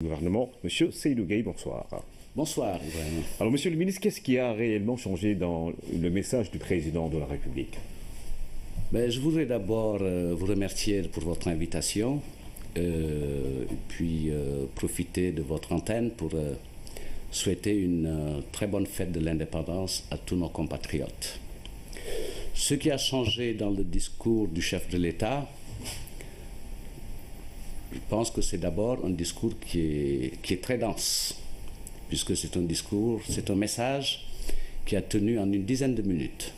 Gouvernement, Monsieur Seydou Gueye, bonsoir. Bonsoir, Ibrahim. Alors, Monsieur le ministre, qu'est-ce qui a réellement changé dans le message du président de la République? Je voudrais d'abord vous remercier pour votre invitation, puis profiter de votre antenne pour souhaiter une très bonne fête de l'indépendance à tous nos compatriotes. Ce qui a changé dans le discours du chef de l'État, je pense que c'est d'abord un discours qui est très dense, puisque c'est un message qui a tenu en une dizaine de minutes,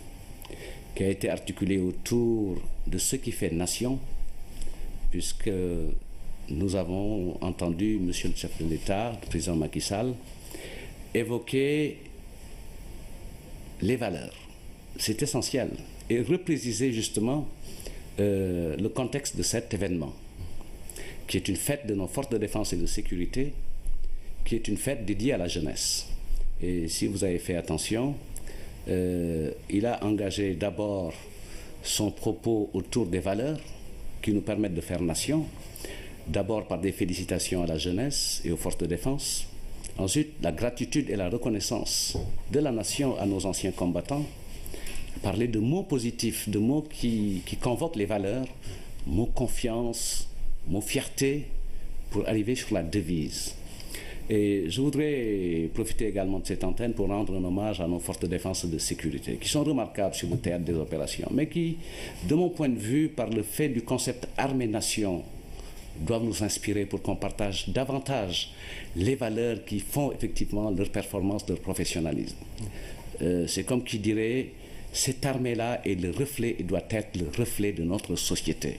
qui a été articulé autour de ce qui fait nation, puisque nous avons entendu Monsieur le chef de l'État, le président Macky Sall, évoquer les valeurs. C'est essentiel, et repréciser justement le contexte de cet événement, qui est une fête de nos forces de défense et de sécurité, qui est une fête dédiée à la jeunesse. Et si vous avez fait attention, il a engagé d'abord son propos autour des valeurs qui nous permettent de faire nation, d'abord par des félicitations à la jeunesse et aux forces de défense, ensuite la gratitude et la reconnaissance de la nation à nos anciens combattants, parler de mots positifs, de mots qui convoquent les valeurs, mots confiance, mots fierté, pour arriver sur la devise. Et je voudrais profiter également de cette antenne pour rendre un hommage à nos forces de défense et de sécurité, qui sont remarquables sur le théâtre des opérations, mais qui, de mon point de vue, par le fait du concept armée-nation, doivent nous inspirer pour qu'on partage davantage les valeurs qui font effectivement leur performance, leur professionnalisme. C'est comme qui dirait, cette armée-là est le reflet et doit être le reflet de notre société.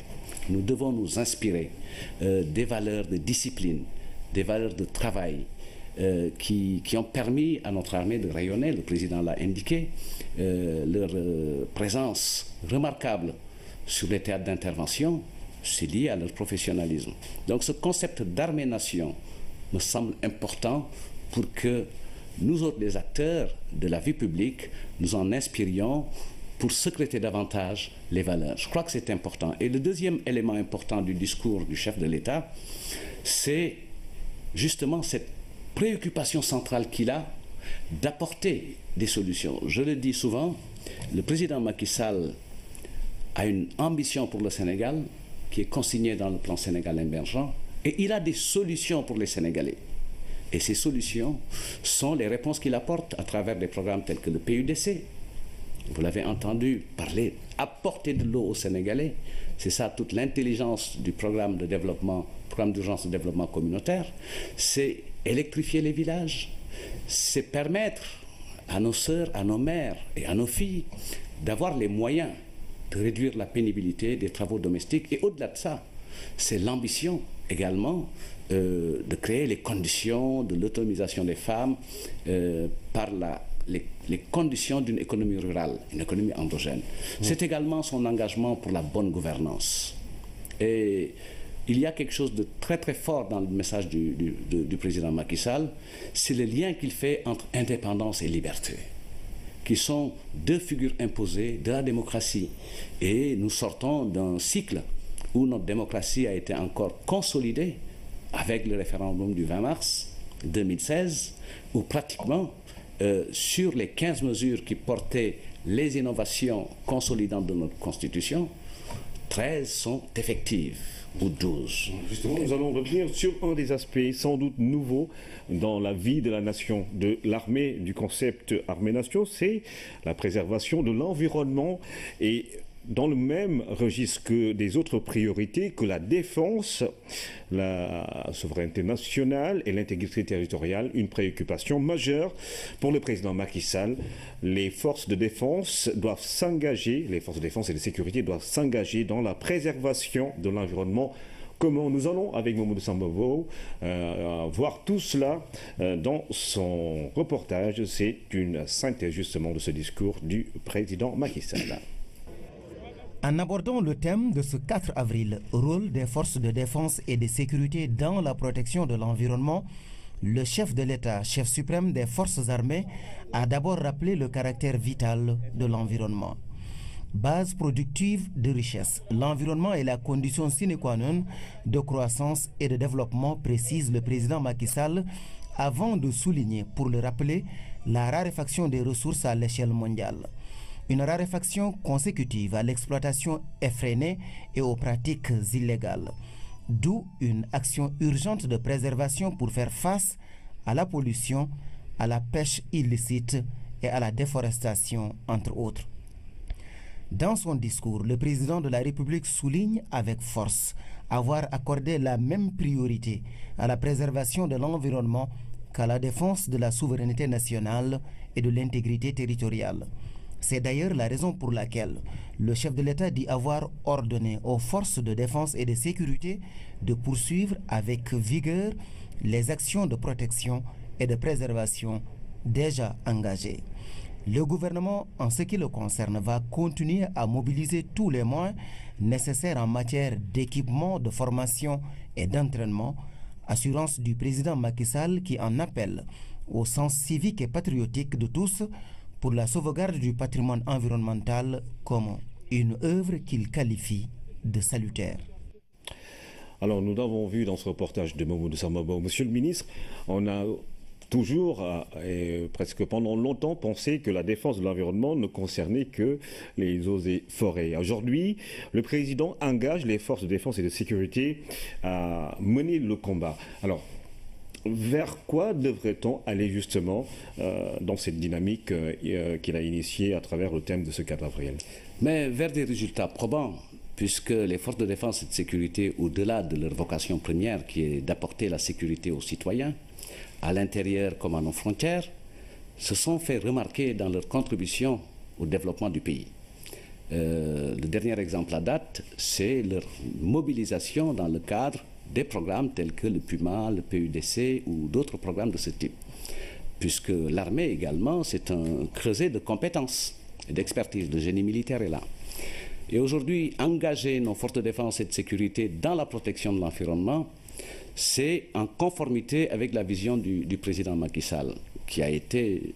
Nous devons nous inspirer des valeurs de discipline, des valeurs de travail qui ont permis à notre armée de rayonner. Le président l'a indiqué, leur présence remarquable sur les théâtres d'intervention, c'est lié à leur professionnalisme. Donc ce concept d'armée-nation me semble important pour que nous autres, les acteurs de la vie publique, nous en inspirions pour secréter davantage les valeurs. Je crois que c'est important. Et le deuxième élément important du discours du chef de l'État, c'est justement cette préoccupation centrale qu'il a d'apporter des solutions. Je le dis souvent, le président Macky Sall a une ambition pour le Sénégal qui est consignée dans le plan Sénégal émergent, et il a des solutions pour les Sénégalais. Et ces solutions sont les réponses qu'il apporte à travers des programmes tels que le PUDC. Vous l'avez entendu parler, apporter de l'eau aux Sénégalais. C'est ça toute l'intelligence du programme d'urgence de développement communautaire. C'est électrifier les villages. C'est permettre à nos sœurs, à nos mères et à nos filles d'avoir les moyens de réduire la pénibilité des travaux domestiques. Et au-delà de ça, c'est l'ambition également de créer les conditions de l'autonomisation des femmes par les conditions d'une économie rurale, une économie endogène. C'est également son engagement pour la bonne gouvernance. Et il y a quelque chose de très très fort dans le message du président Macky Sall, c'est le lien qu'il fait entre indépendance et liberté, qui sont deux figures imposées de la démocratie. Et nous sortons d'un cycle où notre démocratie a été encore consolidée avec le référendum du 20 mars 2016, où pratiquement sur les 15 mesures qui portaient les innovations consolidantes de notre Constitution, 13 sont effectives, ou 12. Justement, nous allons revenir sur un des aspects sans doute nouveaux dans la vie de la nation, de l'armée, du concept armée-nation, c'est la préservation de l'environnement, et dans le même registre que des autres priorités, que la défense, la souveraineté nationale et l'intégrité territoriale, une préoccupation majeure pour le président Macky Sall. Les forces de défense doivent s'engager, les forces de défense et de sécurité doivent s'engager dans la préservation de l'environnement. Comment nous allons, avec Mamadou Sambovo, voir tout cela dans son reportage. C'est une synthèse justement de ce discours du président Macky Sall. En abordant le thème de ce 4 avril, rôle des forces de défense et de sécurité dans la protection de l'environnement, le chef de l'État, chef suprême des forces armées, a d'abord rappelé le caractère vital de l'environnement. Base productive de richesse, l'environnement est la condition sine qua non de croissance et de développement, précise le président Macky Sall, avant de souligner, pour le rappeler, la raréfaction des ressources à l'échelle mondiale. Une raréfaction consécutive à l'exploitation effrénée et aux pratiques illégales. D'où une action urgente de préservation pour faire face à la pollution, à la pêche illicite et à la déforestation, entre autres. Dans son discours, le président de la République souligne avec force avoir accordé la même priorité à la préservation de l'environnement qu'à la défense de la souveraineté nationale et de l'intégrité territoriale. C'est d'ailleurs la raison pour laquelle le chef de l'État dit avoir ordonné aux forces de défense et de sécurité de poursuivre avec vigueur les actions de protection et de préservation déjà engagées. Le gouvernement, en ce qui le concerne, va continuer à mobiliser tous les moyens nécessaires en matière d'équipement, de formation et d'entraînement, assurance du président Macky Sall qui en appelle au sens civique et patriotique de tous pour la sauvegarde du patrimoine environnemental comme une œuvre qu'il qualifie de salutaire. Alors nous l'avons vu dans ce reportage de Mamadou Sambabo. Monsieur le ministre, on a toujours, et presque pendant longtemps, pensé que la défense de l'environnement ne concernait que les eaux et forêts. Aujourd'hui, le président engage les forces de défense et de sécurité à mener le combat. Alors, vers quoi devrait-on aller justement dans cette dynamique qu'il a initiée à travers le thème de ce 4 avril? Mais vers des résultats probants, puisque les forces de défense et de sécurité, au-delà de leur vocation première qui est d'apporter la sécurité aux citoyens, à l'intérieur comme à nos frontières, se sont fait remarquer dans leur contribution au développement du pays. Le dernier exemple à date, c'est leur mobilisation dans le cadre des programmes tels que le PUMA, le PUDC ou d'autres programmes de ce type. Puisque l'armée également, c'est un creuset de compétences et d'expertise. Le génie militaire est là. Et aujourd'hui, engager nos forces de défense et de sécurité dans la protection de l'environnement, c'est en conformité avec la vision du président Macky Sall, qui a été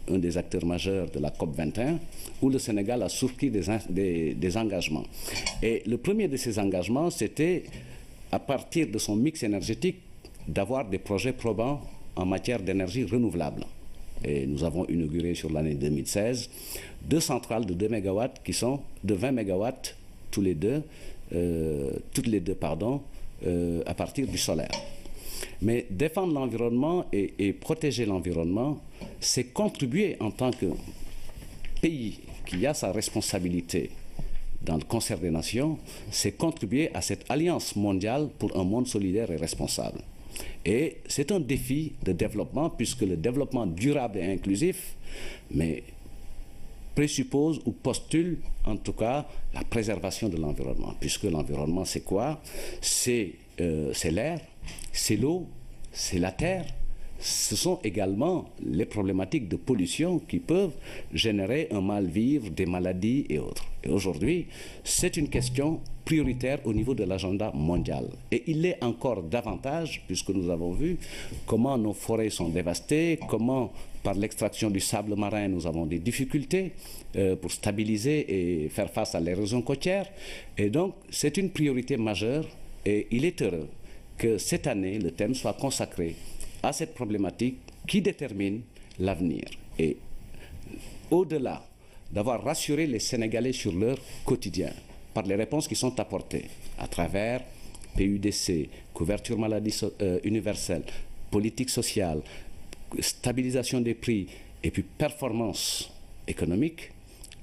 un des acteurs majeurs de la COP21, où le Sénégal a souscrit des engagements. Et le premier de ces engagements, c'était, à partir de son mix énergétique, d'avoir des projets probants en matière d'énergie renouvelable. Et nous avons inauguré sur l'année 2016 2 centrales de 2 MW qui sont de 20 MW toutes les deux, à partir du solaire. Mais défendre l'environnement et protéger l'environnement, c'est contribuer en tant que pays qui a sa responsabilité dans le concert des nations, c'est contribuer à cette alliance mondiale pour un monde solidaire et responsable. Et c'est un défi de développement, puisque le développement durable et inclusif, mais présuppose ou postule en tout cas la préservation de l'environnement, puisque l'environnement c'est quoi? C'est l'air, c'est l'eau, c'est la terre. Ce sont également les problématiques de pollution qui peuvent générer un mal-vivre, des maladies et autres. Et aujourd'hui, c'est une question prioritaire au niveau de l'agenda mondial. Et il l'est encore davantage, puisque nous avons vu comment nos forêts sont dévastées, comment par l'extraction du sable marin nous avons des difficultés pour stabiliser et faire face à l'érosion côtière. Et donc, c'est une priorité majeure et il est heureux que cette année, le thème soit consacré à cette problématique qui détermine l'avenir. Et au-delà d'avoir rassuré les Sénégalais sur leur quotidien, par les réponses qui sont apportées à travers PUDC, couverture maladie universelle, politique sociale, stabilisation des prix et puis performance économique,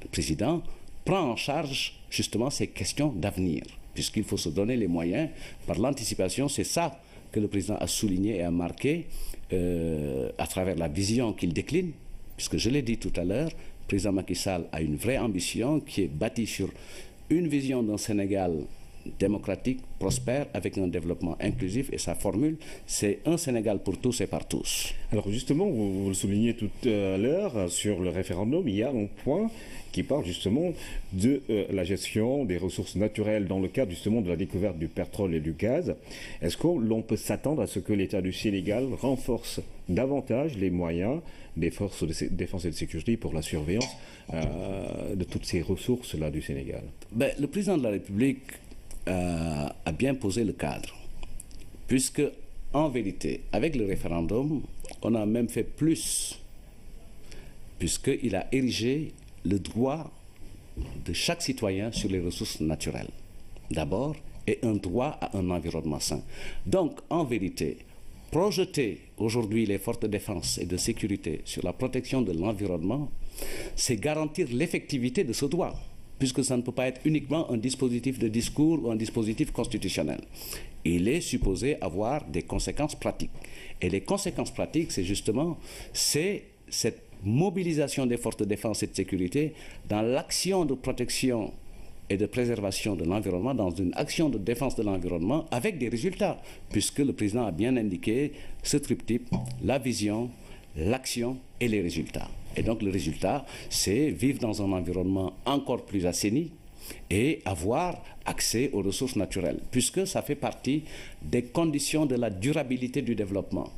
le président prend en charge justement ces questions d'avenir, puisqu'il faut se donner les moyens par l'anticipation. C'est ça que le président a souligné et a marqué à travers la vision qu'il décline, puisque je l'ai dit tout à l'heure, le président Macky Sall a une vraie ambition qui est bâtie sur une vision d'un Sénégal démocratique, prospère, avec un développement inclusif. Et sa formule, c'est un Sénégal pour tous et par tous. Alors justement, vous le soulignez tout à l'heure, sur le référendum, il y a un point qui parle justement de la gestion des ressources naturelles dans le cadre justement de la découverte du pétrole et du gaz. Est-ce que l'on peut s'attendre à ce que l'État du Sénégal renforce davantage les moyens des forces de défense et de sécurité pour la surveillance de toutes ces ressources-là du Sénégal? Le président de la République a bien posé le cadre, puisque en vérité, avec le référendum, on a même fait plus, puisqu'il a érigé le droit de chaque citoyen sur les ressources naturelles, d'abord, et un droit à un environnement sain. Donc, en vérité, projeter aujourd'hui les forces de défense et de sécurité sur la protection de l'environnement, c'est garantir l'effectivité de ce droit, puisque ça ne peut pas être uniquement un dispositif de discours ou un dispositif constitutionnel. Il est supposé avoir des conséquences pratiques. Et les conséquences pratiques, c'est justement cette mobilisation des forces de défense et de sécurité dans l'action de protection et de préservation de l'environnement, dans une action de défense de l'environnement avec des résultats, puisque le président a bien indiqué ce triptyque, la vision, l'action et les résultats. Et donc le résultat, c'est vivre dans un environnement encore plus assaini et avoir accès aux ressources naturelles, puisque ça fait partie des conditions de la durabilité du développement.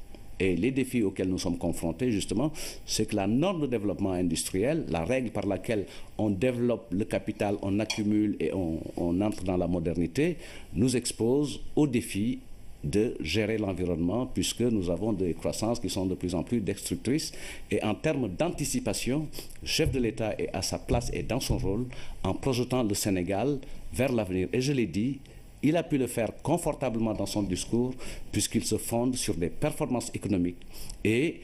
Et les défis auxquels nous sommes confrontés, justement, c'est que la norme de développement industriel, la règle par laquelle on développe le capital, on accumule et on entre dans la modernité, nous expose aux défis de gérer l'environnement, puisque nous avons des croissances qui sont de plus en plus destructrices. Et en termes d'anticipation, le chef de l'État est à sa place et dans son rôle en projetant le Sénégal vers l'avenir. Et je l'ai dit, il a pu le faire confortablement dans son discours, puisqu'il se fonde sur des performances économiques et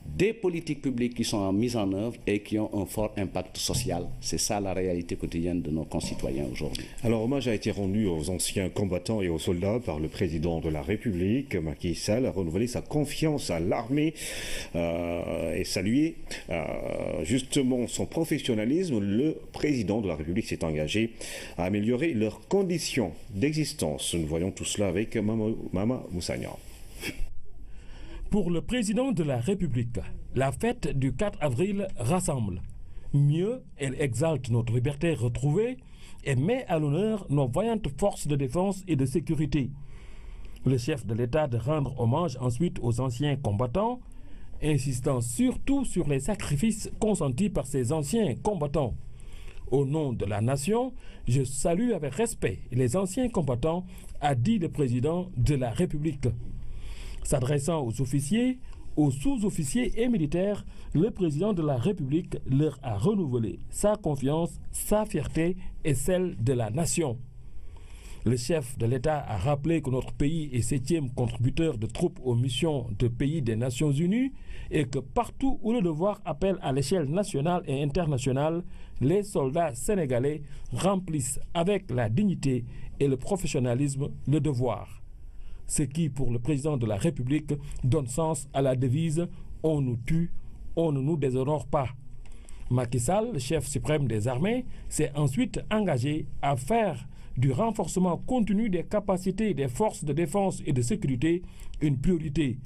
des politiques publiques qui sont mises en œuvre et qui ont un fort impact social. C'est ça la réalité quotidienne de nos concitoyens aujourd'hui. Alors, hommage a été rendu aux anciens combattants et aux soldats par le président de la République. Macky Sall a renouvelé sa confiance à l'armée et salué justement son professionnalisme. Le président de la République s'est engagé à améliorer leurs conditions d'existence. Nous voyons tout cela avec Mama Moussagna. Pour le président de la République, la fête du 4 avril rassemble. Mieux, elle exalte notre liberté retrouvée et met à l'honneur nos vaillantes forces de défense et de sécurité. Le chef de l'État de rendre hommage ensuite aux anciens combattants, insistant surtout sur les sacrifices consentis par ces anciens combattants. Au nom de la nation, je salue avec respect les anciens combattants, a dit le président de la République. S'adressant aux officiers, aux sous-officiers et militaires, le président de la République leur a renouvelé sa confiance, sa fierté et celle de la nation. Le chef de l'État a rappelé que notre pays est 7e contributeur de troupes aux missions de pays des Nations Unies et que partout où le devoir appelle à l'échelle nationale et internationale, les soldats sénégalais remplissent avec la dignité et le professionnalisme le devoir. Ce qui, pour le président de la République, donne sens à la devise « On nous tue, on ne nous déshonore pas ». Macky Sall, le chef suprême des armées, s'est ensuite engagé à faire du renforcement continu des capacités des forces de défense et de sécurité une priorité.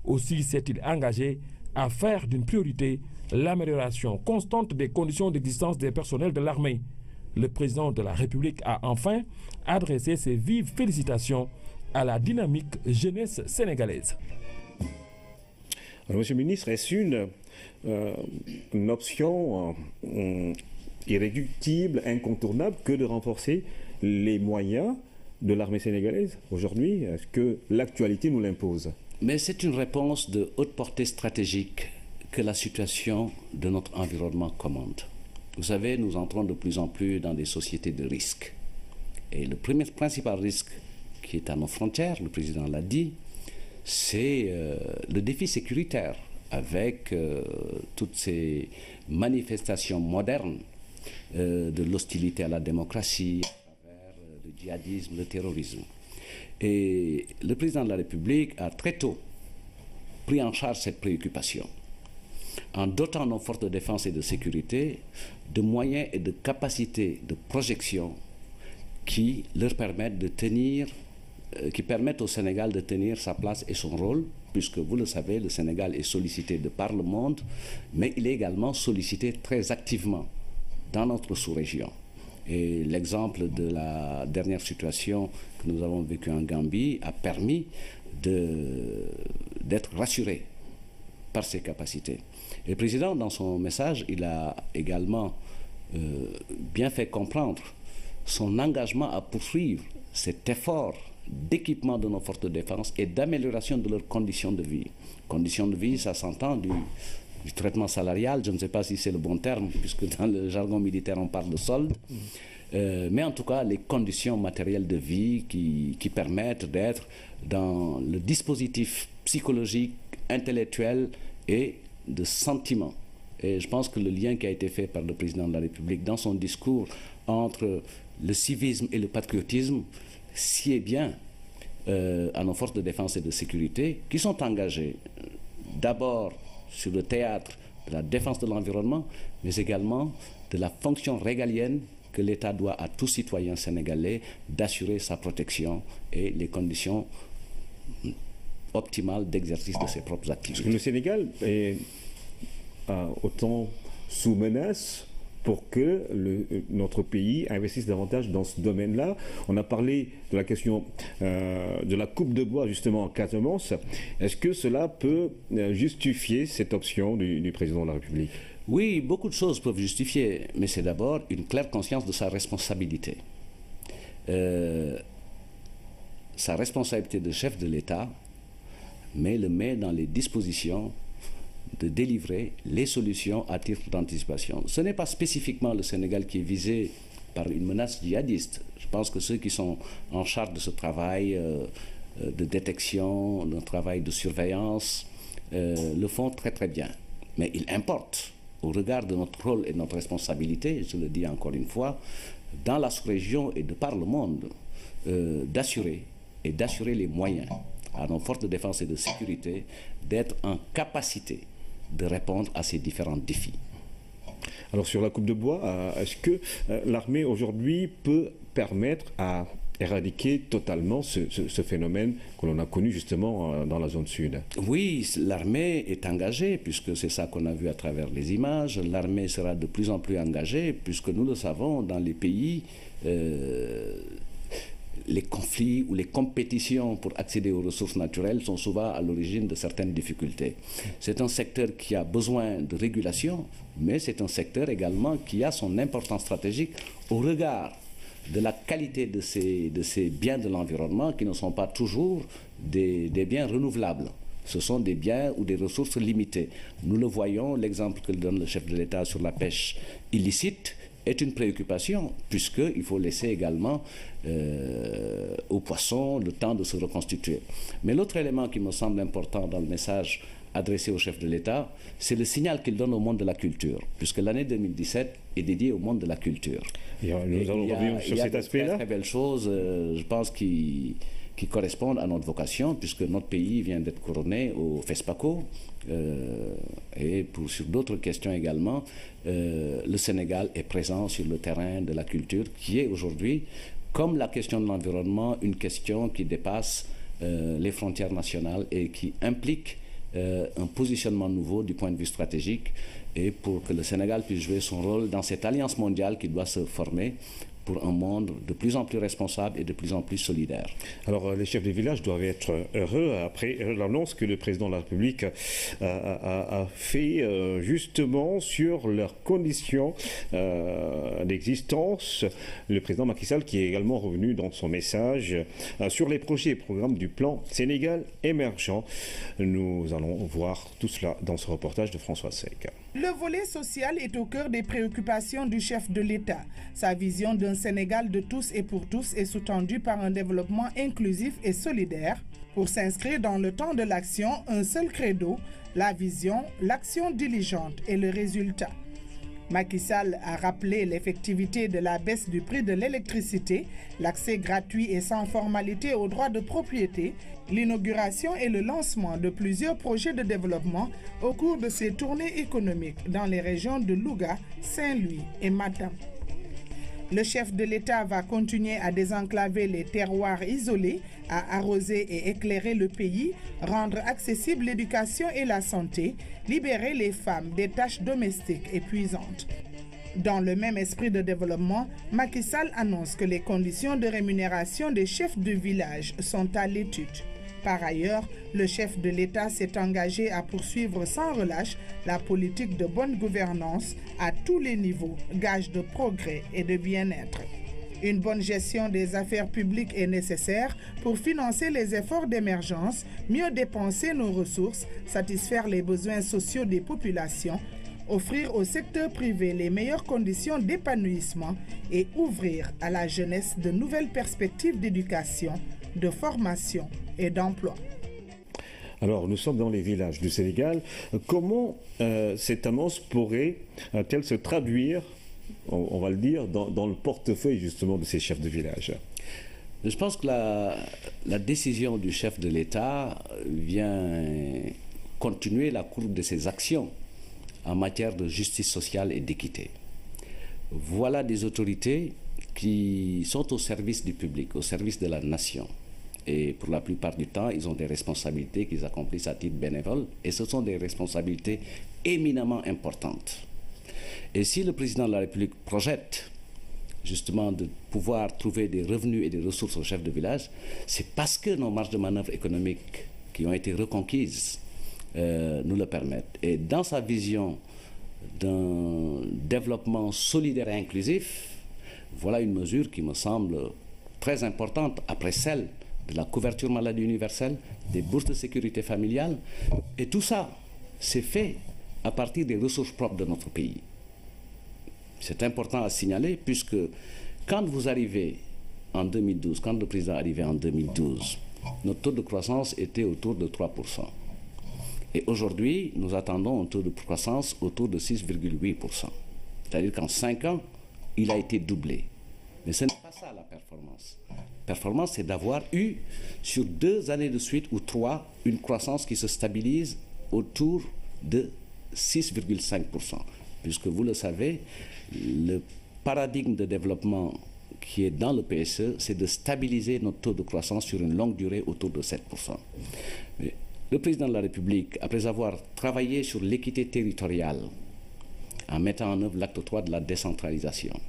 Aussi s'est-il engagé à faire d'une priorité l'amélioration constante des conditions d'existence des personnels de l'armée. Le président de la République a enfin adressé ses vives félicitations à la dynamique jeunesse sénégalaise. Alors, Monsieur le ministre, est-ce une option irréductible, incontournable que de renforcer les moyens de l'armée sénégalaise aujourd'hui? Est-ce que l'actualité nous l'impose? Mais c'est une réponse de haute portée stratégique que la situation de notre environnement commande. Vous savez, nous entrons de plus en plus dans des sociétés de risque. Et le principal risque qui est à nos frontières, le président l'a dit, c'est le défi sécuritaire avec toutes ces manifestations modernes de l'hostilité à la démocratie, à travers le djihadisme, le terrorisme. Et le président de la République a très tôt pris en charge cette préoccupation en dotant nos forces de défense et de sécurité de moyens et de capacités de projection qui leur permettent de tenir, qui permettent au Sénégal de tenir sa place et son rôle, puisque vous le savez, le Sénégal est sollicité de par le monde, mais il est également sollicité très activement dans notre sous-région. Et l'exemple de la dernière situation que nous avons vécue en Gambie a permis d'être rassuré par ses capacités. Et le président, dans son message, il a également bien fait comprendre son engagement à poursuivre cet effort d'équipement de nos forces de défense et d'amélioration de leurs conditions de vie. Conditions de vie, ça s'entend du traitement salarial, je ne sais pas si c'est le bon terme, puisque dans le jargon militaire on parle de solde, mais en tout cas les conditions matérielles de vie qui permettent d'être dans le dispositif psychologique, intellectuel et de sentiment. Et je pense que le lien qui a été fait par le président de la République dans son discours entre le civisme et le patriotisme sied bien à nos forces de défense et de sécurité qui sont engagées d'abord sur le théâtre de la défense de l'environnement, mais également de la fonction régalienne que l'État doit à tout citoyen sénégalais d'assurer sa protection et les conditions optimales d'exercice de ses propres activités. Parce que le Sénégal est autant sous menace pour que notre pays investisse davantage dans ce domaine-là. On a parlé de la question de la coupe de bois justement en Casamance. Est-ce que cela peut justifier cette option du président de la République? Oui, beaucoup de choses peuvent justifier, mais c'est d'abord une claire conscience de sa responsabilité. Sa responsabilité de chef de l'État le met dans les dispositions de délivrer les solutions à titre d'anticipation. Ce n'est pas spécifiquement le Sénégal qui est visé par une menace djihadiste. Je pense que ceux qui sont en charge de ce travail de détection, d'un travail de surveillance, le font très très bien. Mais il importe, au regard de notre rôle et de notre responsabilité, je le dis encore une fois, dans la sous-région et de par le monde, d'assurer les moyens à nos forces de défense et de sécurité d'être en capacité de répondre à ces différents défis. Alors sur la coupe de bois, est-ce que l'armée aujourd'hui peut permettre à éradiquer totalement ce phénomène que l'on a connu justement dans la zone sud? Oui, l'armée est engagée, puisque c'est ça qu'on a vu à travers les images. L'armée sera de plus en plus engagée, puisque nous le savons, dans les pays, les conflits ou les compétitions pour accéder aux ressources naturelles sont souvent à l'origine de certaines difficultés. C'est un secteur qui a besoin de régulation, mais c'est un secteur également qui a son importance stratégique au regard de la qualité de ces biens de l'environnement qui ne sont pas toujours des biens renouvelables. Ce sont des biens ou des ressources limitées. Nous le voyons, l'exemple que donne le chef de l'État sur la pêche illicite est une préoccupation, puisqu'il faut laisser également aux poissons le temps de se reconstituer. Mais l'autre élément qui me semble important dans le message adressé au chef de l'État, c'est le signal qu'il donne au monde de la culture, puisque l'année 2017 est dédiée au monde de la culture. Nous allons revenir sur cet aspect-là. Il y a de très belles choses, je pense, qui correspondent à notre vocation, puisque notre pays vient d'être couronné au FESPACO, et sur d'autres questions également, le Sénégal est présent sur le terrain de la culture, qui est aujourd'hui, comme la question de l'environnement, une question qui dépasse les frontières nationales et qui implique un positionnement nouveau du point de vue stratégique, et pour que le Sénégal puisse jouer son rôle dans cette alliance mondiale qui doit se former pour un monde de plus en plus responsable et de plus en plus solidaire. Alors les chefs des villages doivent être heureux après l'annonce que le président de la République a fait justement sur leurs conditions d'existence. Le président Macky Sall qui est également revenu dans son message sur les projets et programmes du plan Sénégal émergent. Nous allons voir tout cela dans ce reportage de François Sec. Le volet social est au cœur des préoccupations du chef de l'État. Sa vision d'un Sénégal de tous et pour tous est sous-tendue par un développement inclusif et solidaire. Pour s'inscrire dans le temps de l'action, un seul credo, la vision, l'action diligente et le résultat. Macky Sall a rappelé l'effectivité de la baisse du prix de l'électricité, l'accès gratuit et sans formalité aux droits de propriété, l'inauguration et le lancement de plusieurs projets de développement au cours de ses tournées économiques dans les régions de Louga, Saint-Louis et Matam. Le chef de l'État va continuer à désenclaver les terroirs isolés, à arroser et éclairer le pays, rendre accessible l'éducation et la santé, libérer les femmes des tâches domestiques épuisantes. Dans le même esprit de développement, Macky Sall annonce que les conditions de rémunération des chefs de village sont à l'étude. Par ailleurs, le chef de l'État s'est engagé à poursuivre sans relâche la politique de bonne gouvernance à tous les niveaux, gage de progrès et de bien-être. Une bonne gestion des affaires publiques est nécessaire pour financer les efforts d'émergence, mieux dépenser nos ressources, satisfaire les besoins sociaux des populations, offrir au secteur privé les meilleures conditions d'épanouissement et ouvrir à la jeunesse de nouvelles perspectives d'éducation, de formation et d'emploi. Alors, nous sommes dans les villages du Sénégal. Comment cette annonce pourrait-elle se traduire, on va le dire, dans le portefeuille justement de ces chefs de village? Je pense que la décision du chef de l'État vient continuer la courbe de ses actions en matière de justice sociale et d'équité. Voilà des autorités qui sont au service du public, au service de la nation. Et pour la plupart du temps, ils ont des responsabilités qu'ils accomplissent à titre bénévole. Et ce sont des responsabilités éminemment importantes. Et si le président de la République projette justement de pouvoir trouver des revenus et des ressources aux chefs de village, c'est parce que nos marges de manœuvre économiques qui ont été reconquises nous le permettent. Et dans sa vision d'un développement solidaire et inclusif, voilà une mesure qui me semble très importante après celle de la couverture maladie universelle, des bourses de sécurité familiale. Et tout ça, c'est fait à partir des ressources propres de notre pays. C'est important à signaler puisque quand vous arrivez en 2012, quand le président est arrivé en 2012, notre taux de croissance était autour de 3%. Et aujourd'hui, nous attendons un taux de croissance autour de 6,8%. C'est-à-dire qu'en 5 ans, il a été doublé. Mais ce n'est pas ça la performance. La performance, c'est d'avoir eu, sur 2 années de suite ou 3, une croissance qui se stabilise autour de 6,5%. Puisque vous le savez, le paradigme de développement qui est dans le PSE, c'est de stabiliser notre taux de croissance sur une longue durée autour de 7%. Mais le président de la République, après avoir travaillé sur l'équité territoriale, en mettant en œuvre l'acte 3 de la décentralisation,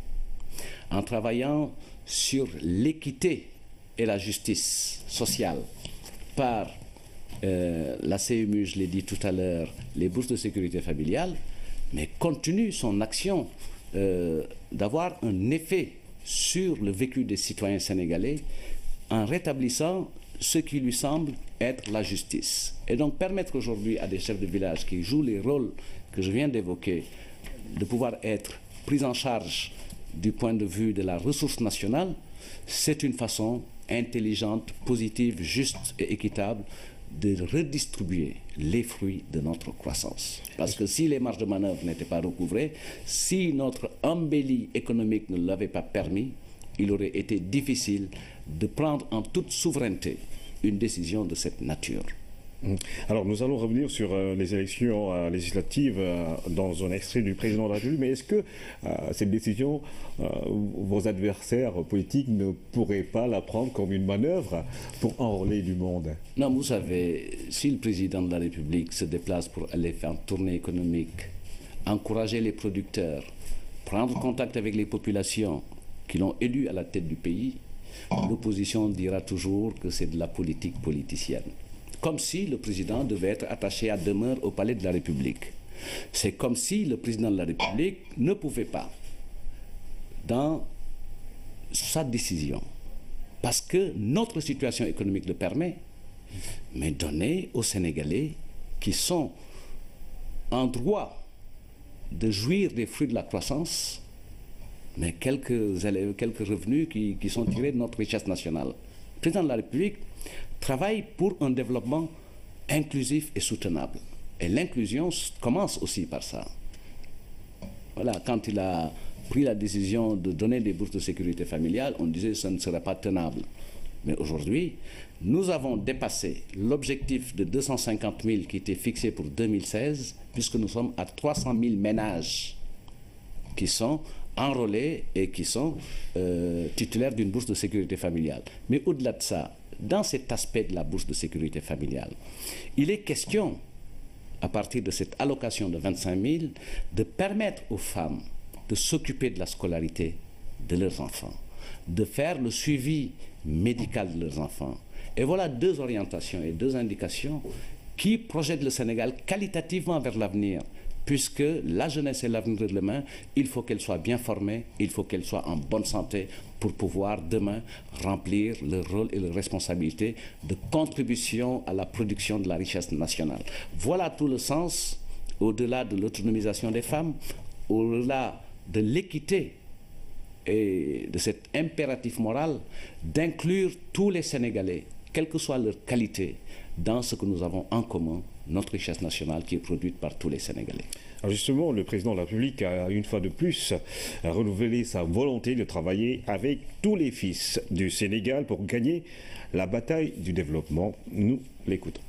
en travaillant sur l'équité et la justice sociale par la CMU, je l'ai dit tout à l'heure, les bourses de sécurité familiale, mais continue son action d'avoir un effet sur le vécu des citoyens sénégalais en rétablissant ce qui lui semble être la justice. Et donc permettre aujourd'hui à des chefs de village qui jouent les rôles que je viens d'évoquer de pouvoir être pris en charge du point de vue de la ressource nationale, c'est une façon intelligente, positive, juste et équitable de redistribuer les fruits de notre croissance. Parce que si les marges de manœuvre n'étaient pas recouvrées, si notre embellie économique ne l'avait pas permis, il aurait été difficile de prendre en toute souveraineté une décision de cette nature. Alors nous allons revenir sur les élections législatives dans un extrait du président de la République, mais est-ce que cette décision, vos adversaires politiques ne pourraient pas la prendre comme une manœuvre pour enrôler du monde? Non, vous savez, si le président de la République se déplace pour aller faire une tournée économique, encourager les producteurs, prendre contact avec les populations qui l'ont élu à la tête du pays, l'opposition dira toujours que c'est de la politique politicienne. Comme si le président devait être attaché à demeure au palais de la République. C'est comme si le président de la République ne pouvait pas, dans sa décision, parce que notre situation économique le permet, mais donner aux Sénégalais qui sont en droit de jouir des fruits de la croissance, mais quelques revenus qui sont tirés de notre richesse nationale. Le président de la République travaille pour un développement inclusif et soutenable. Et l'inclusion commence aussi par ça. Voilà, quand il a pris la décision de donner des bourses de sécurité familiale, on disait que ça ne serait pas tenable. Mais aujourd'hui, nous avons dépassé l'objectif de 250 000 qui était fixé pour 2016, puisque nous sommes à 300 000 ménages qui sont enrôlés et qui sont titulaires d'une bourse de sécurité familiale. Mais au-delà de ça, dans cet aspect de la bourse de sécurité familiale, il est question, à partir de cette allocation de 25 000, de permettre aux femmes de s'occuper de la scolarité de leurs enfants, de faire le suivi médical de leurs enfants. Et voilà 2 orientations et 2 indications qui projettent le Sénégal qualitativement vers l'avenir, puisque la jeunesse est l'avenir de demain, il faut qu'elle soit bien formée, il faut qu'elle soit en bonne santé pour pouvoir demain remplir le rôle et les responsabilités de contribution à la production de la richesse nationale. Voilà tout le sens, au-delà de l'autonomisation des femmes, au-delà de l'équité et de cet impératif moral d'inclure tous les Sénégalais, quelle que soit leur qualité, dans ce que nous avons en commun, notre richesse nationale qui est produite par tous les Sénégalais. Alors justement, le président de la République a une fois de plus renouvelé sa volonté de travailler avec tous les fils du Sénégal pour gagner la bataille du développement. Nous l'écoutons.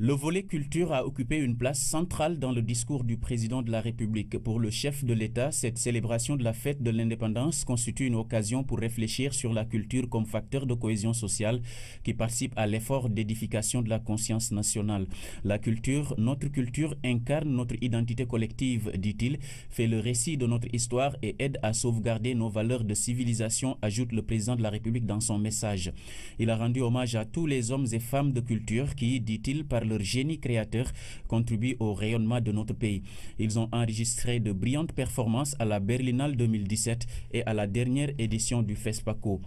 Le volet culture a occupé une place centrale dans le discours du président de la République. Pour le chef de l'État, cette célébration de la fête de l'indépendance constitue une occasion pour réfléchir sur la culture comme facteur de cohésion sociale qui participe à l'effort d'édification de la conscience nationale. La culture, notre culture incarne notre identité collective, dit-il, fait le récit de notre histoire et aide à sauvegarder nos valeurs de civilisation, ajoute le président de la République dans son message. Il a rendu hommage à tous les hommes et femmes de culture qui, dit-il, par leur génie créateur, contribuent au rayonnement de notre pays. Ils ont enregistré de brillantes performances à la Berlinale 2017 et à la dernière édition du FESPACO.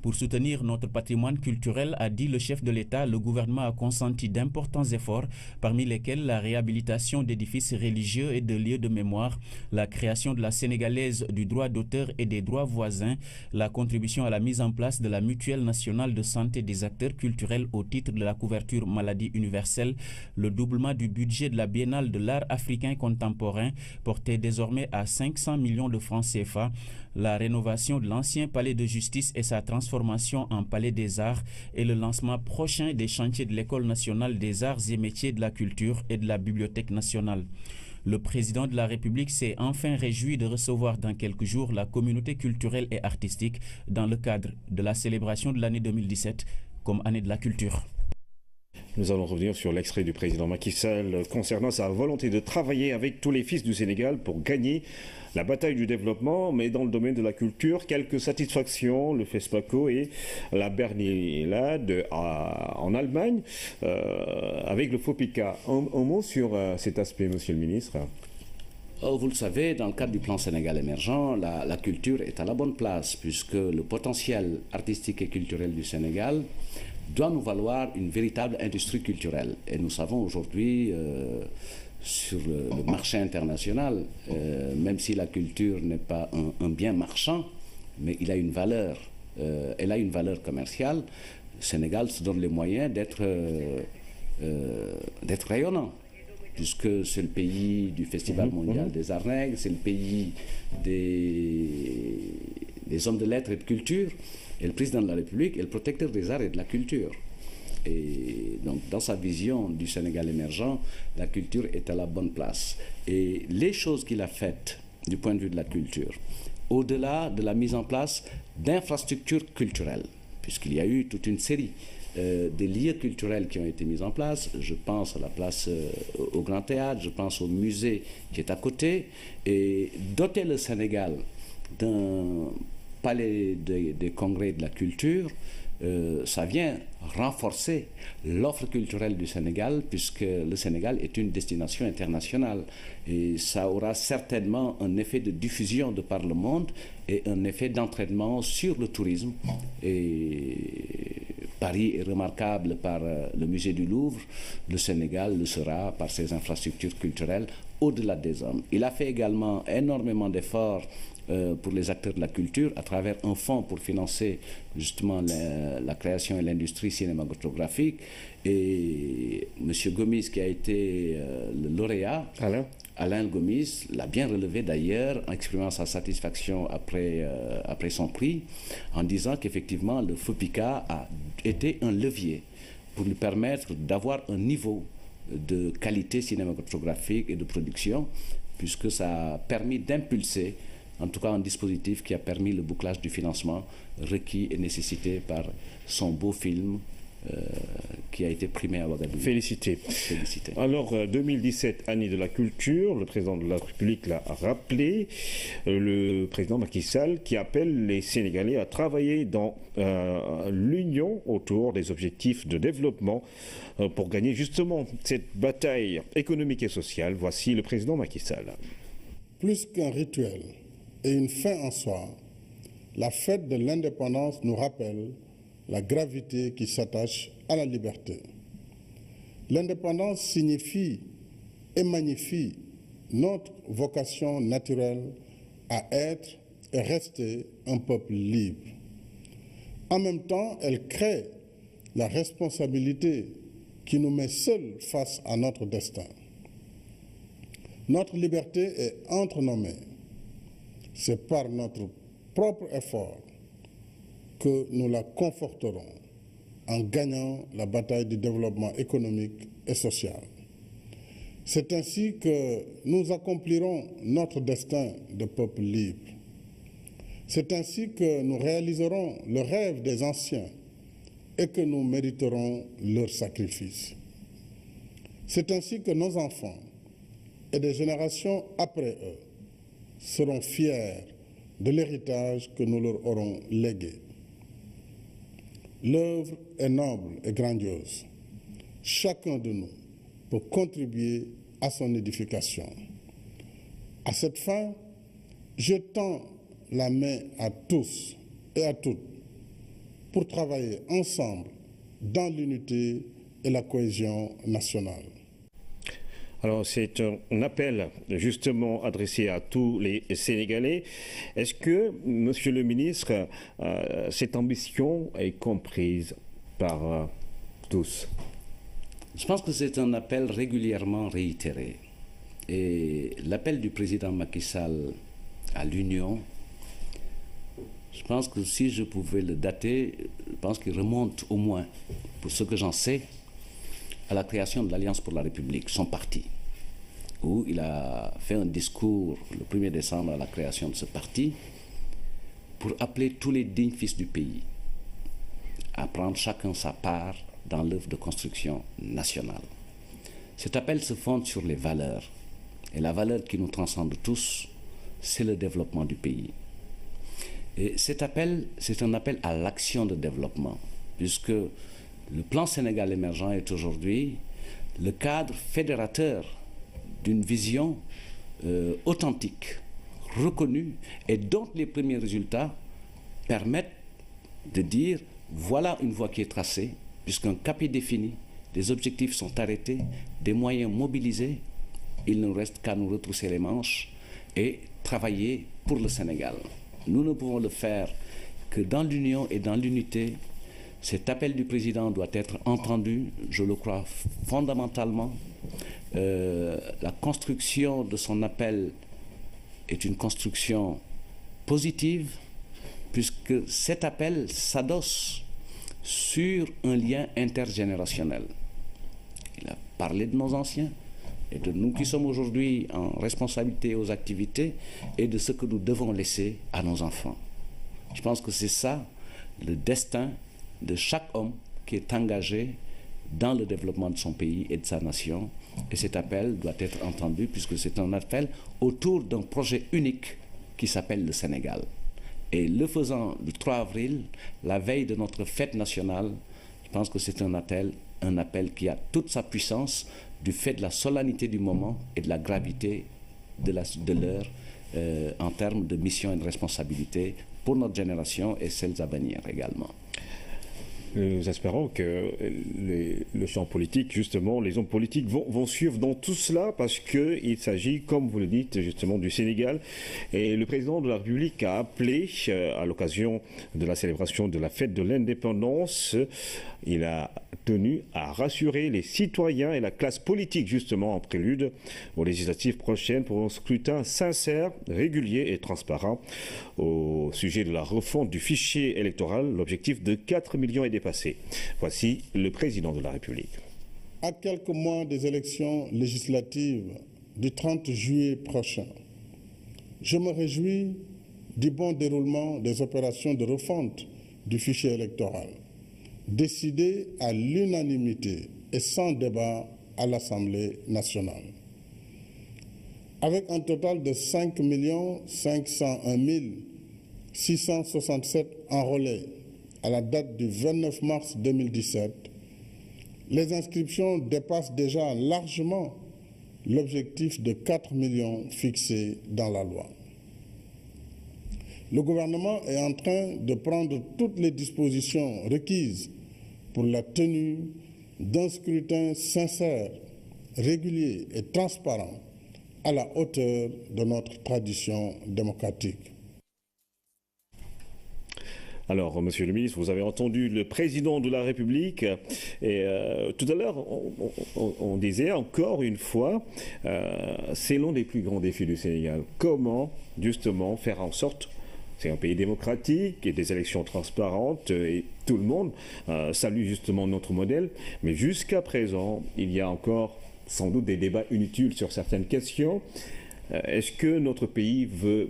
Pour soutenir notre patrimoine culturel, a dit le chef de l'État, le gouvernement a consenti d'importants efforts, parmi lesquels la réhabilitation d'édifices religieux et de lieux de mémoire, la création de la sénégalaise du droit d'auteur et des droits voisins, la contribution à la mise en place de la mutuelle nationale de santé des acteurs culturels au titre de la couverture maladie universelle, le doublement du budget de la Biennale de l'art africain contemporain, porté désormais à 500 millions de francs CFA, la rénovation de l'ancien palais de justice et sa transformation en palais des arts et le lancement prochain des chantiers de l'École nationale des arts et métiers de la culture et de la Bibliothèque nationale. Le président de la République s'est enfin réjoui de recevoir dans quelques jours la communauté culturelle et artistique dans le cadre de la célébration de l'année 2017 comme année de la culture. Nous allons revenir sur l'extrait du président Macky Sall concernant sa volonté de travailler avec tous les fils du Sénégal pour gagner la bataille du développement, mais dans le domaine de la culture, quelques satisfactions, le FESPACO et la Berlinale en Allemagne, avec le FOPICA. Un mot sur cet aspect, monsieur le ministre. Vous le savez, dans le cadre du plan Sénégal émergent, la culture est à la bonne place, puisque le potentiel artistique et culturel du Sénégal doit nous valoir une véritable industrie culturelle. Et nous savons aujourd'hui, sur le marché international, même si la culture n'est pas un bien marchand, mais il a une valeur, elle a une valeur commerciale, le Sénégal se donne les moyens d'être rayonnant, puisque c'est le pays du Festival mondial des arts nègres, c'est le pays des hommes de lettres et de culture, et le président de la République est le protecteur des arts et de la culture. Et donc, dans sa vision du Sénégal émergent, la culture est à la bonne place. Et les choses qu'il a faites du point de vue de la culture, au-delà de la mise en place d'infrastructures culturelles, puisqu'il y a eu toute une série de lieux culturels qui ont été mis en place. Je pense à la place au Grand Théâtre, je pense au musée qui est à côté. Et doter le Sénégal d'un palais des congrès de la culture, ça vient renforcer l'offre culturelle du Sénégal, puisque le Sénégal est une destination internationale. Et ça aura certainement un effet de diffusion de par le monde et un effet d'entraînement sur le tourisme. Et Paris est remarquable par le musée du Louvre, le Sénégal le sera par ses infrastructures culturelles au-delà des hommes. Il a fait également énormément d'efforts pour les acteurs de la culture à travers un fonds pour financer justement la création et l'industrie cinématographique. Et M. Gomis, qui a été le lauréat, Alain Gomis, l'a bien relevé d'ailleurs en exprimant sa satisfaction après son prix, en disant qu'effectivement le FOPICA a été un levier pour lui permettre d'avoir un niveau de qualité cinématographique et de production puisque ça a permis d'impulser, en tout cas un dispositif qui a permis le bouclage du financement requis et nécessité par son beau film qui a été primé à Ouagadougou. Félicité. Alors, 2017, année de la culture, le président de la République l'a rappelé, le président Macky Sall qui appelle les Sénégalais à travailler dans l'union autour des objectifs de développement pour gagner justement cette bataille économique et sociale. Voici le président Macky Sall. Plus qu'un rituel et une fin en soi, la fête de l'indépendance nous rappelle la gravité qui s'attache à la liberté. L'indépendance signifie et magnifie notre vocation naturelle à être et rester un peuple libre. En même temps, elle crée la responsabilité qui nous met seuls face à notre destin. Notre liberté est entre nos mains. C'est par notre propre effort que nous la conforterons en gagnant la bataille du développement économique et social. C'est ainsi que nous accomplirons notre destin de peuple libre. C'est ainsi que nous réaliserons le rêve des anciens et que nous mériterons leur sacrifice. C'est ainsi que nos enfants et des générations après eux seront fiers de l'héritage que nous leur aurons légué. L'œuvre est noble et grandiose. Chacun de nous peut contribuer à son édification. À cette fin, je tends la main à tous et à toutes pour travailler ensemble dans l'unité et la cohésion nationale. Alors c'est un appel justement adressé à tous les Sénégalais. Est-ce que, Monsieur le ministre, cette ambition est comprise par tous? Je pense que c'est un appel régulièrement réitéré. Et l'appel du président Macky Sall à l'union, je pense que si je pouvais le dater, je pense qu'il remonte au moins, pour ce que j'en sais, à la création de l'Alliance pour la République, son parti, où il a fait un discours le 1er décembre à la création de ce parti pour appeler tous les dignes fils du pays à prendre chacun sa part dans l'œuvre de construction nationale. Cet appel se fonde sur les valeurs, et la valeur qui nous transcende tous, c'est le développement du pays. Et cet appel, c'est un appel à l'action de développement, puisque le plan Sénégal émergent est aujourd'hui le cadre fédérateur d'une vision authentique, reconnue, et dont les premiers résultats permettent de dire voilà une voie qui est tracée, puisqu'un cap est défini, des objectifs sont arrêtés, des moyens mobilisés, il ne reste qu'à nous retrousser les manches et travailler pour le Sénégal. Nous ne pouvons le faire que dans l'union et dans l'unité. Cet appel du président doit être entendu, je le crois fondamentalement. La construction de son appel est une construction positive, puisque cet appel s'adosse sur un lien intergénérationnel. Il a parlé de nos anciens et de nous qui sommes aujourd'hui en responsabilité aux activités et de ce que nous devons laisser à nos enfants. Je pense que c'est ça le destin de chaque homme qui est engagé dans le développement de son pays et de sa nation. Et cet appel doit être entendu puisque c'est un appel autour d'un projet unique qui s'appelle le Sénégal. Et le faisant le 3 avril, la veille de notre fête nationale, je pense que c'est un appel qui a toute sa puissance du fait de la solennité du moment et de la gravité de l'heure en termes de mission et de responsabilité pour notre génération et celles à venir également. Nous espérons que le champ politique, justement, les hommes politiques vont suivre dans tout cela parce qu'il s'agit, comme vous le dites, justement, du Sénégal. Et le président de la République a appelé, à l'occasion de la célébration de la fête de l'indépendance, il a tenu à rassurer les citoyens et la classe politique, justement, en prélude aux législatives prochaines pour un scrutin sincère, régulier et transparent. Au sujet de la refonte du fichier électoral, l'objectif de 4 millions est dépassé. Voici le président de la République. À quelques mois des élections législatives du 30 juillet prochain. Je me réjouis du bon déroulement des opérations de refonte du fichier électoral, décidées à l'unanimité et sans débat à l'Assemblée nationale. Avec un total de 5 501 667 enrôlés à la date du 29 mars 2017, les inscriptions dépassent déjà largement l'objectif de 4 millions fixé dans la loi. Le gouvernement est en train de prendre toutes les dispositions requises pour la tenue d'un scrutin sincère, régulier et transparent à la hauteur de notre tradition démocratique. Alors, Monsieur le ministre, vous avez entendu le président de la République et tout à l'heure, on disait encore une fois, c'est l'un des plus grands défis du Sénégal. Comment, justement, faire en sorte, c'est un pays démocratique et des élections transparentes et tout le monde salue justement notre modèle, mais jusqu'à présent, il y a encore sans doute des débats inutiles sur certaines questions. Est-ce que notre pays veut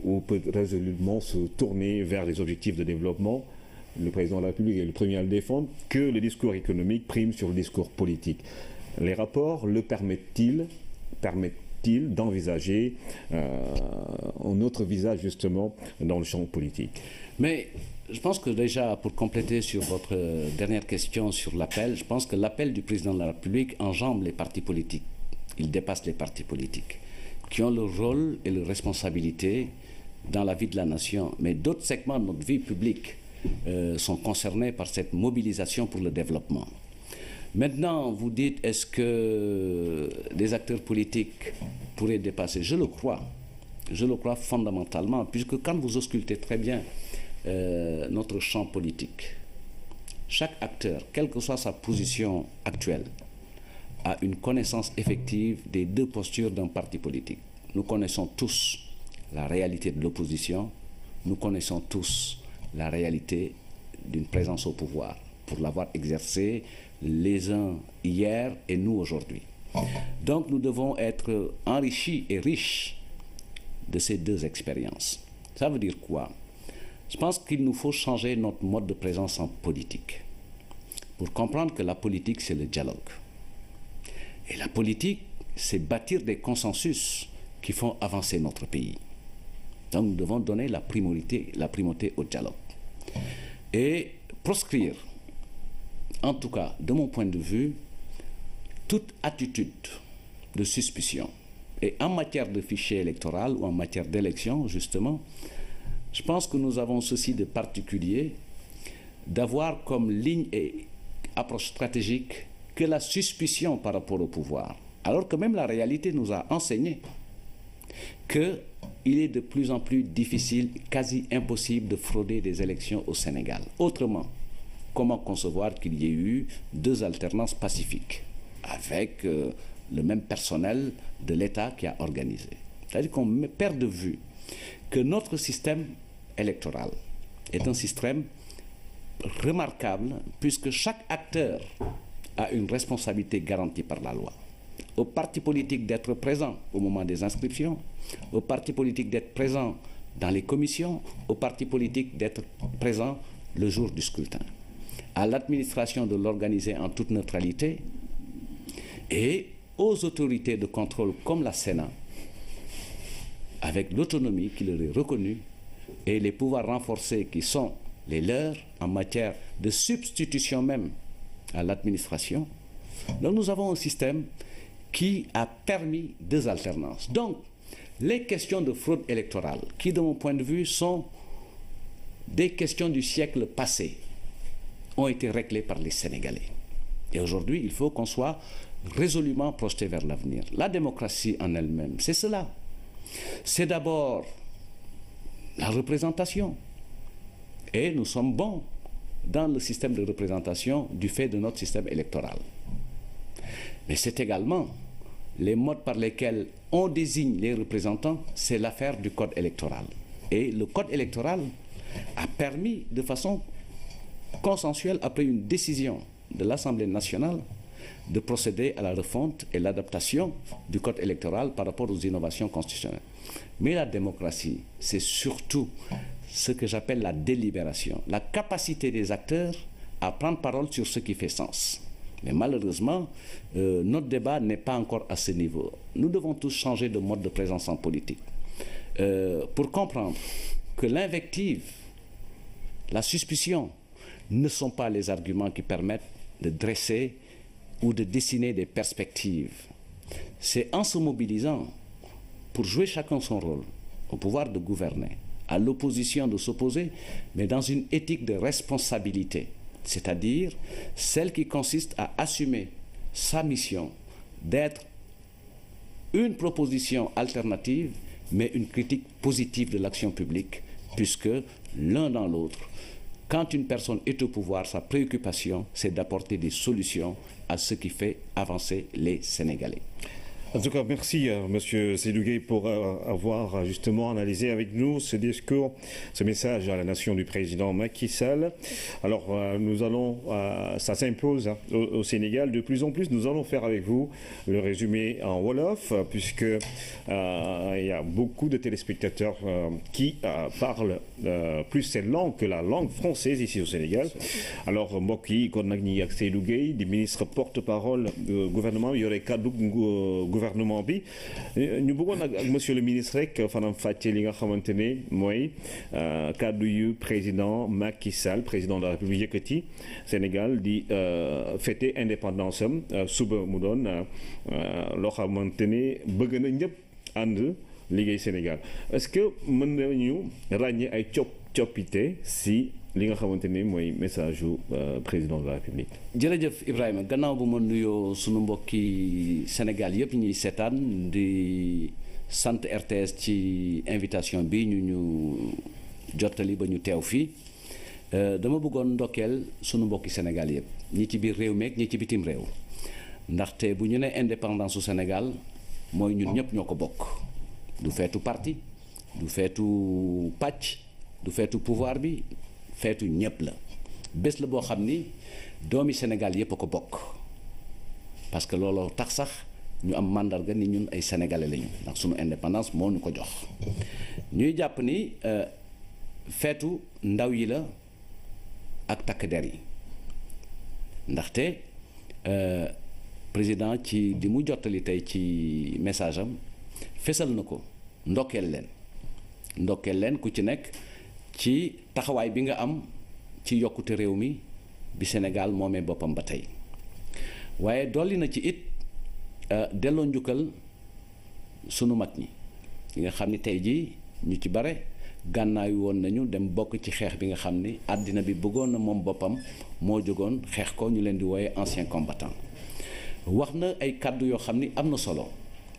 ou peut résolument se tourner vers les objectifs de développement? Le président de la République est le premier à le défendre, que le discours économique prime sur le discours politique. Les rapports le permettent-ils d'envisager un autre visage justement dans le champ politique? Mais je pense que déjà, pour compléter sur votre dernière question sur l'appel, je pense que l'appel du président de la République enjambe les partis politiques. Il dépasse les partis politiques, qui ont leur rôle et leur responsabilité dans la vie de la nation. Mais d'autres segments de notre vie publique sont concernés par cette mobilisation pour le développement. Maintenant, vous dites, est-ce que les acteurs politiques pourraient dépasser? Je le crois fondamentalement, puisque quand vous auscultez très bien notre champ politique, chaque acteur, quelle que soit sa position actuelle, a une connaissance effective des deux postures d'un parti politique. Nous connaissons tous la réalité de l'opposition, nous connaissons tous la réalité d'une présence au pouvoir, pour l'avoir exercée les uns hier et nous aujourd'hui. Donc nous devons être enrichis et riches de ces deux expériences. Ça veut dire quoi? Je pense qu'il nous faut changer notre mode de présence en politique, pour comprendre que la politique, c'est le dialogue. Et la politique, c'est bâtir des consensus qui font avancer notre pays. Donc nous devons donner la primauté au dialogue. Et proscrire, en tout cas de mon point de vue, toute attitude de suspicion. Et en matière de fichier électoral ou en matière d'élection, justement, je pense que nous avons ceci de particulier d'avoir comme ligne et approche stratégique que la suspicion par rapport au pouvoir. Alors que même la réalité nous a enseigné qu'il est de plus en plus difficile, quasi impossible de frauder des élections au Sénégal. Autrement, comment concevoir qu'il y ait eu deux alternances pacifiques avec le même personnel de l'État qui a organisé? C'est-à-dire qu'on perd de vue que notre système électoral est un système remarquable puisque chaque acteur a une responsabilité garantie par la loi. Aux partis politiques d'être présents au moment des inscriptions, aux partis politiques d'être présents dans les commissions, aux partis politiques d'être présents le jour du scrutin, à l'administration de l'organiser en toute neutralité et aux autorités de contrôle comme la Sénat, avec l'autonomie qui leur est reconnue et les pouvoirs renforcés qui sont les leurs en matière de substitution même à l'administration. Donc nous avons un système qui a permis deux alternances. Donc, les questions de fraude électorale, qui de mon point de vue sont des questions du siècle passé, ont été réglées par les Sénégalais. Et aujourd'hui, il faut qu'on soit résolument projeté vers l'avenir. La démocratie en elle-même, c'est cela. C'est d'abord la représentation. Et nous sommes bons dans le système de représentation du fait de notre système électoral. Mais c'est également les modes par lesquels on désigne les représentants, c'est l'affaire du code électoral. Et le code électoral a permis de façon consensuelle, après une décision de l'Assemblée nationale, de procéder à la refonte et l'adaptation du code électoral par rapport aux innovations constitutionnelles. Mais la démocratie, c'est surtout ce que j'appelle la délibération, la capacité des acteurs à prendre parole sur ce qui fait sens. Mais malheureusement, notre débat n'est pas encore à ce niveau. Nous devons tous changer de mode de présence en politique pour comprendre que l'invective, la suspicion ne sont pas les arguments qui permettent de dresser ou de dessiner des perspectives. C'est en se mobilisant pour jouer chacun son rôle, au pouvoir de gouverner, à l'opposition de s'opposer, mais dans une éthique de responsabilité, c'est-à-dire celle qui consiste à assumer sa mission d'être une proposition alternative, mais une critique positive de l'action publique, puisque l'un dans l'autre, quand une personne est au pouvoir, sa préoccupation, c'est d'apporter des solutions à ce qui fait avancer les Sénégalais. En tout cas, merci Monsieur Seydou Gueye pour avoir justement analysé avec nous ce discours, ce message à la nation du président Macky Sall. Alors, nous allons, ça s'impose au Sénégal de plus en plus. Nous allons faire avec vous le résumé en Wolof, puisque il y a beaucoup de téléspectateurs qui parlent plus cette langue que la langue française ici au Sénégal. Alors, mbokk yi kon nag ñi ak Seydou Gueye di ministre porte-parole du gouvernement yore kaddu gouvernement bi ñu bëggoon ak monsieur le ministre rek fanam fàcce li nga xamante ne mooy kàddu yu président Macky Sall président de la République yëkkati Sénégal di fêter indépendance am suba mu doon loo xamante ne bëgg na ñëpp ànd liggéey Sénégal est-ce que mën nañu ràññee ay coppite si li nga xamante ni mooy message yu président de la République. jërëjëf Ibrahima gannaaw bu ma nuyoo sunu mbokki Sénégal yëpp ñuy seetaan di sant RTS ci invitation bi ñu jottali ba ñu teew fii dama bëggoon ndokkeel sunu mbokki Sénégal yëpp ñi ci biir réew meek ñi ci bitim réew ndaxte bu ñu nee indépendance su Sénégal mooy ñun ñëpp ñoo ko bokk du feetu parti du feetu pàcc du feetu pouvoir bi. feetu ñëpp la bés la boo xam ni doomi Sénégal yëpp a ko bokk parce que looloo tax sax ñu am màndarga ni ñun ay sénégalais lañu ndax sunu indépendance moo ñu ko jox ñuy jàpp ni feetu ndaw yi la ak takk der yi ndaxte président ci di mu jottali tey ci message am fesal na ko ndokkeel leen ku ci nekk ci taxawaay bi nga am ci yokkute réew mi bi Sénégal moomee boppam ba tey waaye dolli na ci it delloo njukkal sunu mag ñi nga xam ni tey jii ñu ci bare gànnaayu woon nañu dem bokk ci xeex bi nga xam ni àddina bi bëggoon na moom boppam moo jógoon xeex ko ñu leen di wooye ancien combattant wax na ay kàddu yoo xam ni am na solo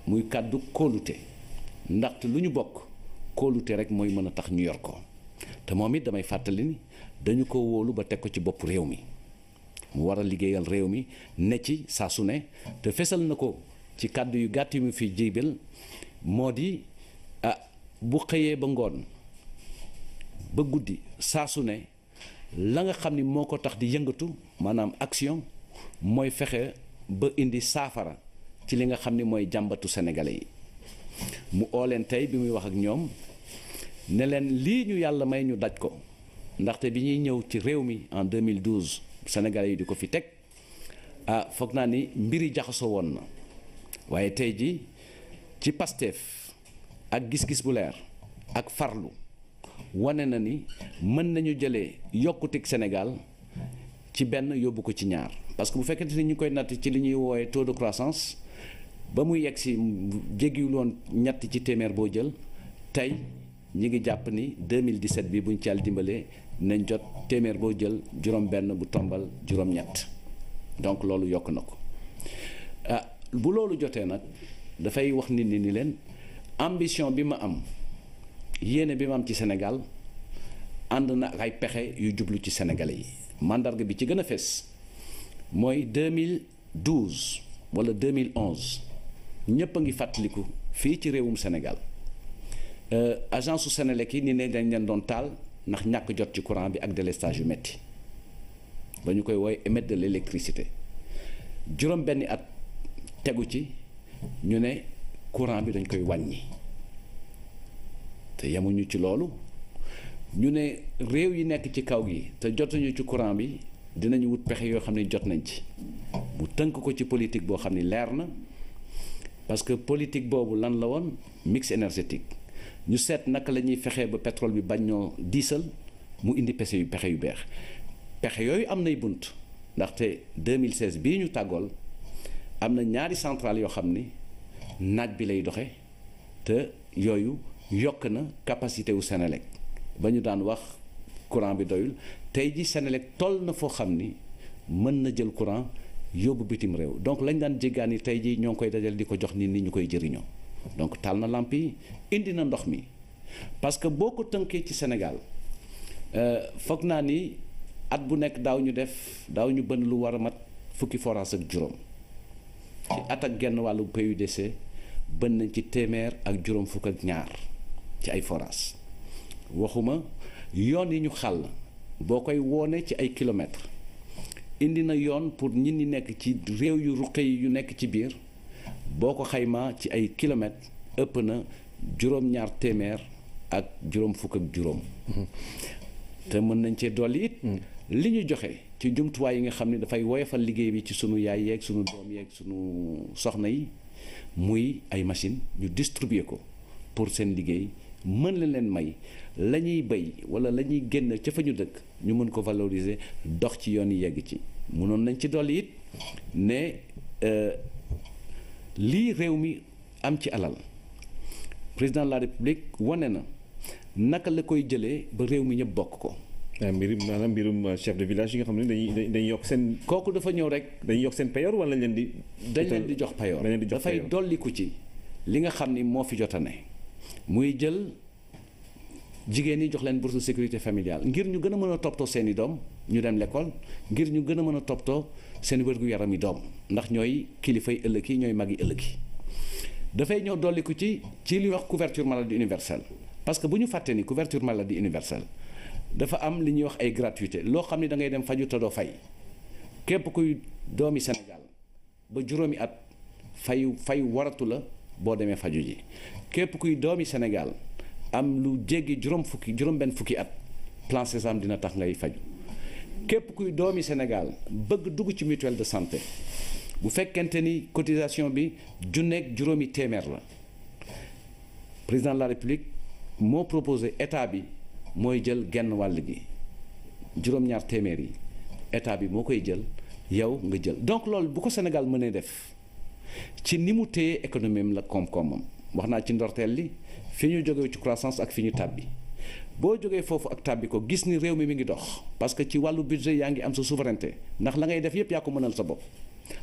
muy kàddu kóolute ndaxte lu ñu bokk kóolute rek mooy mën a tax ñu yor ko te moom it damay fàttali ni dañu ko wóolu ba teg ko ci bopp réew mi mu war a liggéeyal réew mi ne ci saa su ne te fesal na ko ci kàddu yu gàtt yu mu fi jibal moo di bu xëyee ba ngoon ba guddi saa su ne la nga xam ni moo ko tax di yëngatu maanaam action mooy fexe ba indi saafara ci li nga xam ni mooy jàmbatu sénégalais yi mu oo leen tey bi muy wax ak ñoom ne leen lii ñu yàlla may ñu daj ko ndaxte bi ñuy ñëw ci réew mi en 2012 sénégalais yi di ko fi teg foog naa ni mbiri jaxasoo woon na waaye tey ji ci Pastef ak gis-gis bu leer ak farlu wane na ni mën nañu jëlee yokkutik Sénégal ci benn yóbbu ko ci ñaar parce que bu fekkente ni ñu koy natt ci li ñuy woowe taux de croissance ba muy yegg si jéggiwul woon ñett ci téeméer boo jël tey ñi ngi jàpp ni 2017 bi buñ ci yàlla dimbalee nañ jot téeméer boo jël juróom-benn bu tombal juróom-ñett donc loolu yokk na ko bu loolu jotee nag dafay wax nit ñi ni leen ambition bi ma am yéene bi ma am ci Sénégal ànd na ak ay pexe yu jublu ci Sénégalais yi mandarga bi ci gën a fes mooy 2012 wala 2011 ñëpp a ngi fàttaliku fii ci réewum Sénégal agence su Sénélec yi ni ne dañ leen doon taal ndax ñàkk jot ci courant bi ak délestage yu metti ba ñu koy woowe émettre de l'électricité juróom benni at tegu ci ñu ne courant bi dañ koy wàññi te yemuñu ci loolu ñu ne réew yi nekk ci kaw gi te jotuñu ci courant bi dinañu wut pexe yoo xam ne jot nañ ci mu tënk ko ci politique boo xam ne leer na parce que politique boobu lan la woon mix énergétique ñu seet naka la ñuy fexee ba pétrole bi bañ ñoo diisal mu indi pexe yu beex pexe yooyu am nay bunt ndaxte 2016 bii ñu tàggool am na ñaari centrale yoo xam ni naaj bi lay doxe te yooyu yokk na capacité wu Senelec ba ñu daan wax courant bi doyul tey ji Senelec toll na foo xam ni mën na jël courant yóbbu bitim réew donc lañ daan jéggaani tey ji ñoo ngi koy dajal di ko jox nit ñi ñu koy jëriñoo donc taal na lamp yi indi na ndox mi parce que boo ko tënkee ci Sénégal foog naa ni at bu nekk daaw ñu bënn lu war a mat fukki forage ak juróom ci at ak genn wàllu PUDC bën nañ ci téeméer ak juróom fukk ak ñaar ci ay forage waxuma yoon yi ñu xàll boo koy woone ci ay kilomètres indi na yoon pour ñit ñi nekk ci réew yu ruqe yi yu nekk ci biir boo ko xaymaa ci ay kilomètres ëpp na juróom-ñaar téeméer ak juróom fukk ak juróom te mën nañ cee dolli it li ñu joxe ci jumtuwaay yi nga xam ne dafay woyofal liggéey bi ci sunu yaay yeeg sunu doom yeeg sunu soxna yi muy ay machine ñu distribuer ko pour seen liggéey mën la leen may la ñuy béy wala la ñuy génn ca fa ñu dëkk ñu mën ko valoriser dox ci yoon yi yegg ci mënoon nañ ci dolli it ne lii réew mi am ci alal président de la république wane na naka la koy jëlee ba réew mi ñëpp bokk ko. mbirum chef de village yi nga xam ne dañuy yokk seen. kooku dafa ñëw rek. dañuy yokk seen payoor wala dañ leen di jox payoor. dafay dolliku ci li nga xam ni moo fi jot a ne muy jël jigéen ñi jox leen bourse de sécurité familiale ngir ñu gën a mën a toppatoo seen i doom ñu dem l'école ngir ñu gën a mën a toppatoo seen wér-gu-yaram yi doom ndax ñooy kilifay ëllëg yi ñooy mag yi ëllëg yi dafay ñëw dolliku ci li ñuy wax couverture maladie universelle parce que bu ñu fàtte ni couverture maladie universelle dafa am li ñuy wax ay gratuité loo xam ni da ngay dem faju te doo fay képp kuy doomi Sénégal ba juróomi at fay waratu la boo demee faju ji képp kuy doomi Sénégal am lu jéggi juróom benn fukki at plan Sésame dina tax ngay faju képp kuy doomi Sénégal bëgg dugg ci mutuelle de santé bu fekkente ni cotisation bi junneeg juróomi téeméer la président de la République moo proposé état bi mooy jël genn wàll gi juróom-ñaar téeméer yi état bi moo koy jël yow nga jël donc loolu bu ko Sénégal mënee def ci ni mu téye économie am la koom-koomam wax naa ci ndorteel li fi ñu jógee ci croissance ak fi ñu tàbbi boo jógee foofu ak tàbbi ko gis ni réew mi ngi dox parce que ci wàllu budget yaa ngi am sa souveraineté ndax la ngay def yépp yaa ko mënal sa bopp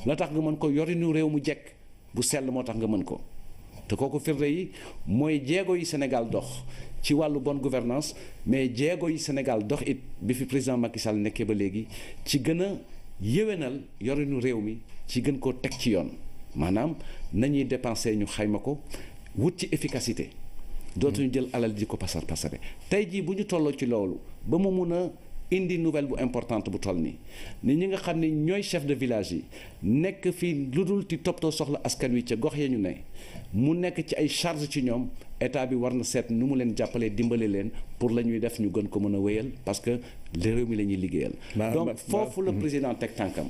la tax nga mën ko yorinu réew mu jekk bu sell moo tax nga mën ko te kooku firnde yi mooy jéego yi Sénégal dox ci wàllu bonne gouvernance mais jéego yi Sénégal dox it bi fi président Macky Sall nekkee ba léegi ci gën a yéwénal yorinu réew mi ci gën koo teg ci yoon maanaam nañuy dépenser ñu xayma ko wut ci efficacité dootuñu jël alal di ko pasar pasare tey jii bu ñu tolloo ci loolu ba mu mun a indi nouvelle bu importante bu toll nii ni ñi nga xam ne ñooy chef de village yi nekk fii lu dul ci toppatoo soxla askan wi ca gox ya ñu ne mu nekk ci ay charge ci ñoom état bi war na seet nu mu leen jàppalee dimbale leen pour la ñuy def ñu gën ko mën a wéyal parce que réew mi la ñuy liggéeyal donc foofu la président teg tànkam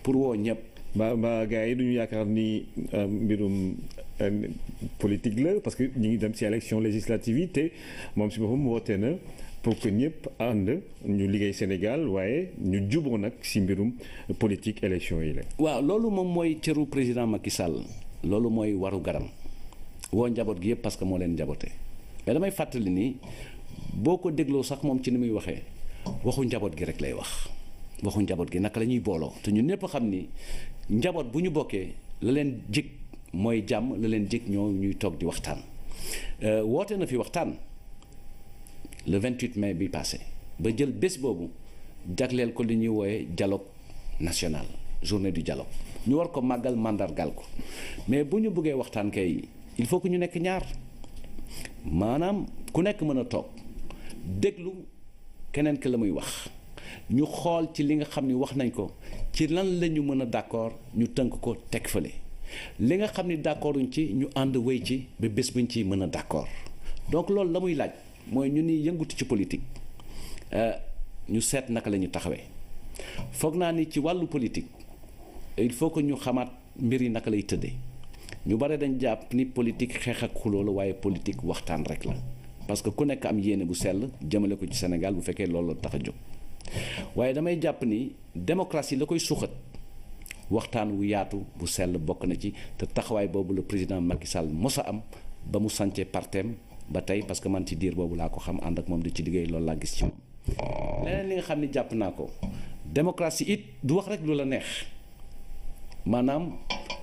pour woo ñëpp ba gars yi duñu yaakaar ni mbirum politique la parce que ñu ngi dem ci élection législative yi te moom si boppam woote na pour que ñëpp ànd ñu liggéey Sénégal waaye ñu juboo nag ci mbirum politique élection yi la. waaw loolu moom mooy cëru président Macky Sall loolu mooy waru garam woo njaboot gi yëpp parce que moo leen njaboote mais damay fàttali ni boo ko dégloo sax moom ci ni muy waxee waxu njaboot gi rek lay wax waxu njaboot gi naka la ñuy booloo te ñun ñëpp xam ni njaboot bu ñu bokkee la leen jig mooy jàmm la leen jig ñoo ñuy toog di waxtaan woote na fi waxtaan le 28 mai bi passé ba jël bés boobu jagleel ko li ñuy wooye dialogue national journée du dialogue ñu war ko màggal mandargal ko mais bu ñu bëggee waxtaan kay il faut que ñu nekk ñaar maanaam ku nekk mën a toog déglu keneen ki la muy wax ñu xool ci li nga xam ni wax nañ ko ci lan la ñu mën a d'accord ñu tënk ko teg fële li nga xam ni d'accorduñ ci ñu ànd wéy ci ba bés buñ ci mën a d'accord donc loolu la muy laaj mooy ñu ni yëngutu ci politique ñu seet naka la ñu taxawee foog naa ni ci wàllu politique il faut que ñu xamaat mbir yi naka lay tëddee ñu bare dañ jàpp ni politique xeex ak xuloo la waaye politique waxtaan rek la parce que ku nekk am yéene bu sell jëmale ko ci Sénégal bu fekkee loolu la tax a jóg waaye damay jàpp ni démocratie la koy suuxat waxtaan wu yaatu bu sell bokk na ci te taxawaay boobu le président Macky Sall mos a am ba mu sancee parteem ba tey parce que man ci diir boobu laa ko xam ànd ak moom di ci liggéey loolu laa gis ci moom leneen li nga xam ni jàpp naa ko démocratie it du wax rek lu la neex maanaam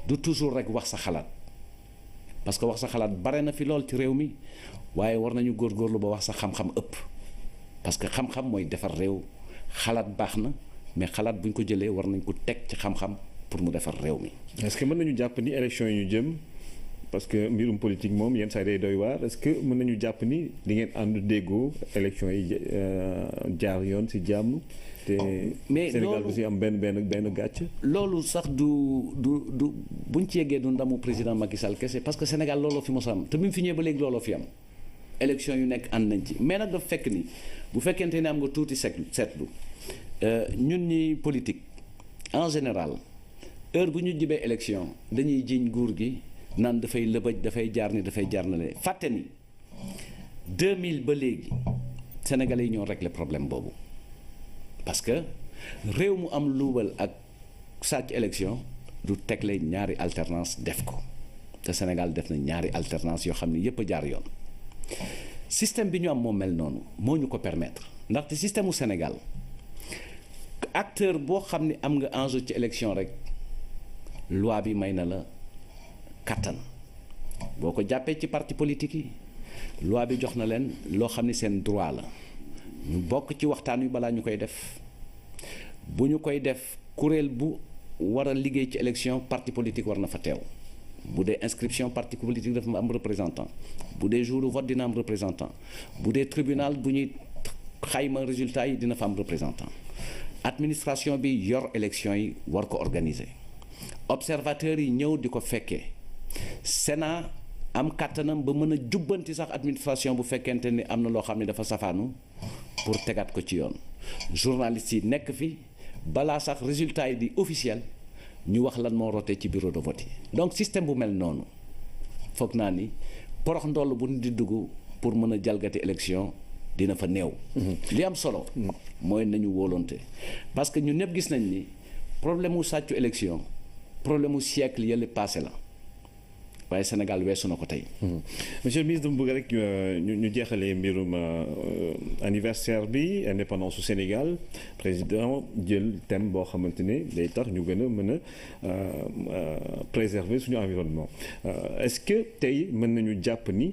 du toujours rek wax sa xalaat parce que wax sa xalaat bare na fi lool ci réew mi waaye war nañu góorgóorlu ba wax sa xam-xam ëpp parce que xam-xam mooy defar réew xalaat baax na mais xalaat bu ñu ko jëlee war nañ ko teg ci xam-xam pour mu defar réew mi. est-ce que mën nañu jàpp ni élection yi ñu jëm parce que mbirum politique moom yenn saa day doy waar est-ce que mën nañu jàpp ni di ngeen ànd déggoo élection yi jaar yoon ci jàmm. te mais Sénégal aussi am benn gàcc. loolu sax du buñ ci yeggee du ndamu président Macky Sall kese parce que Sénégal looloo fi mos a am te bi mu fi ñëwee ba léegi looloo fi am élection yu nekk ànd nañ ci mais nag dafa fekk ni bu fekkente ne am nga tuuti seetlu ñun ñi politique en général heure bu ñu jibee élection dañuy jiiñ nguur gi naan dafay lëbëj dafay jaar ni dafay jaar na le fàtte ni 2000 ba léegi Sénégalais yi ñoo réglé problème boobu. parce que réew mu am luubal ak sàcc élection du tegle ñaari alternance def ko te Sénégal def na ñaari alternance yoo xam ne yépp a jaar yoon système bi ñu am moo mel noonu moo ñu ko permettre ndaxte système u Sénégal acteur boo xam ne am nga enjeu ci élection rek loi bi may na la kattan boo ko jàppee ci parti politique yi loi bi jox na leen loo xam ne seen droit la ñu bokk ci waxtaan wi balaa ñu koy def bu ñu koy def kuréel bu war a liggéey ci élection parti politique war na fa teew bu dee inscription parti politique dafa am représentant bu dee jour vote dina am représentant bu dee tribunal bu ñuy xayma résultat yi dina fa am représentant administration bi yor élection yi war ko organiser observateurs yi ñëw di ko fekkee Sénat am kàttanam ba mën a jubbanti sax administration bu fekkente ni am na loo xam ne dafa safaanu pour tegaat ko ci yoon journalistes yi nekk fi balaa sax résultat yi di officiel ñu wax lan moo rote ci bureau de vote yi donc système bu mel noonu foog naa ni porox ndoll bu ñu di dugg pour mën a jalgati élection dina fa néew. li am solo mooy nañu wóolonte parce que ñun ñëpp gis nañ ni problème mu sàccu élection problème mu siècle yële passé la waaye Sénégal weesu na ko tey. monsieur le ministre dama bëgg rek ñu jeexalee mbirum anniversaire bi indépendance su Sénégal président jël thème boo xamante ne day tax ñu gën a mën a préserver suñu environnement est-ce que tey mën nañu jàpp ni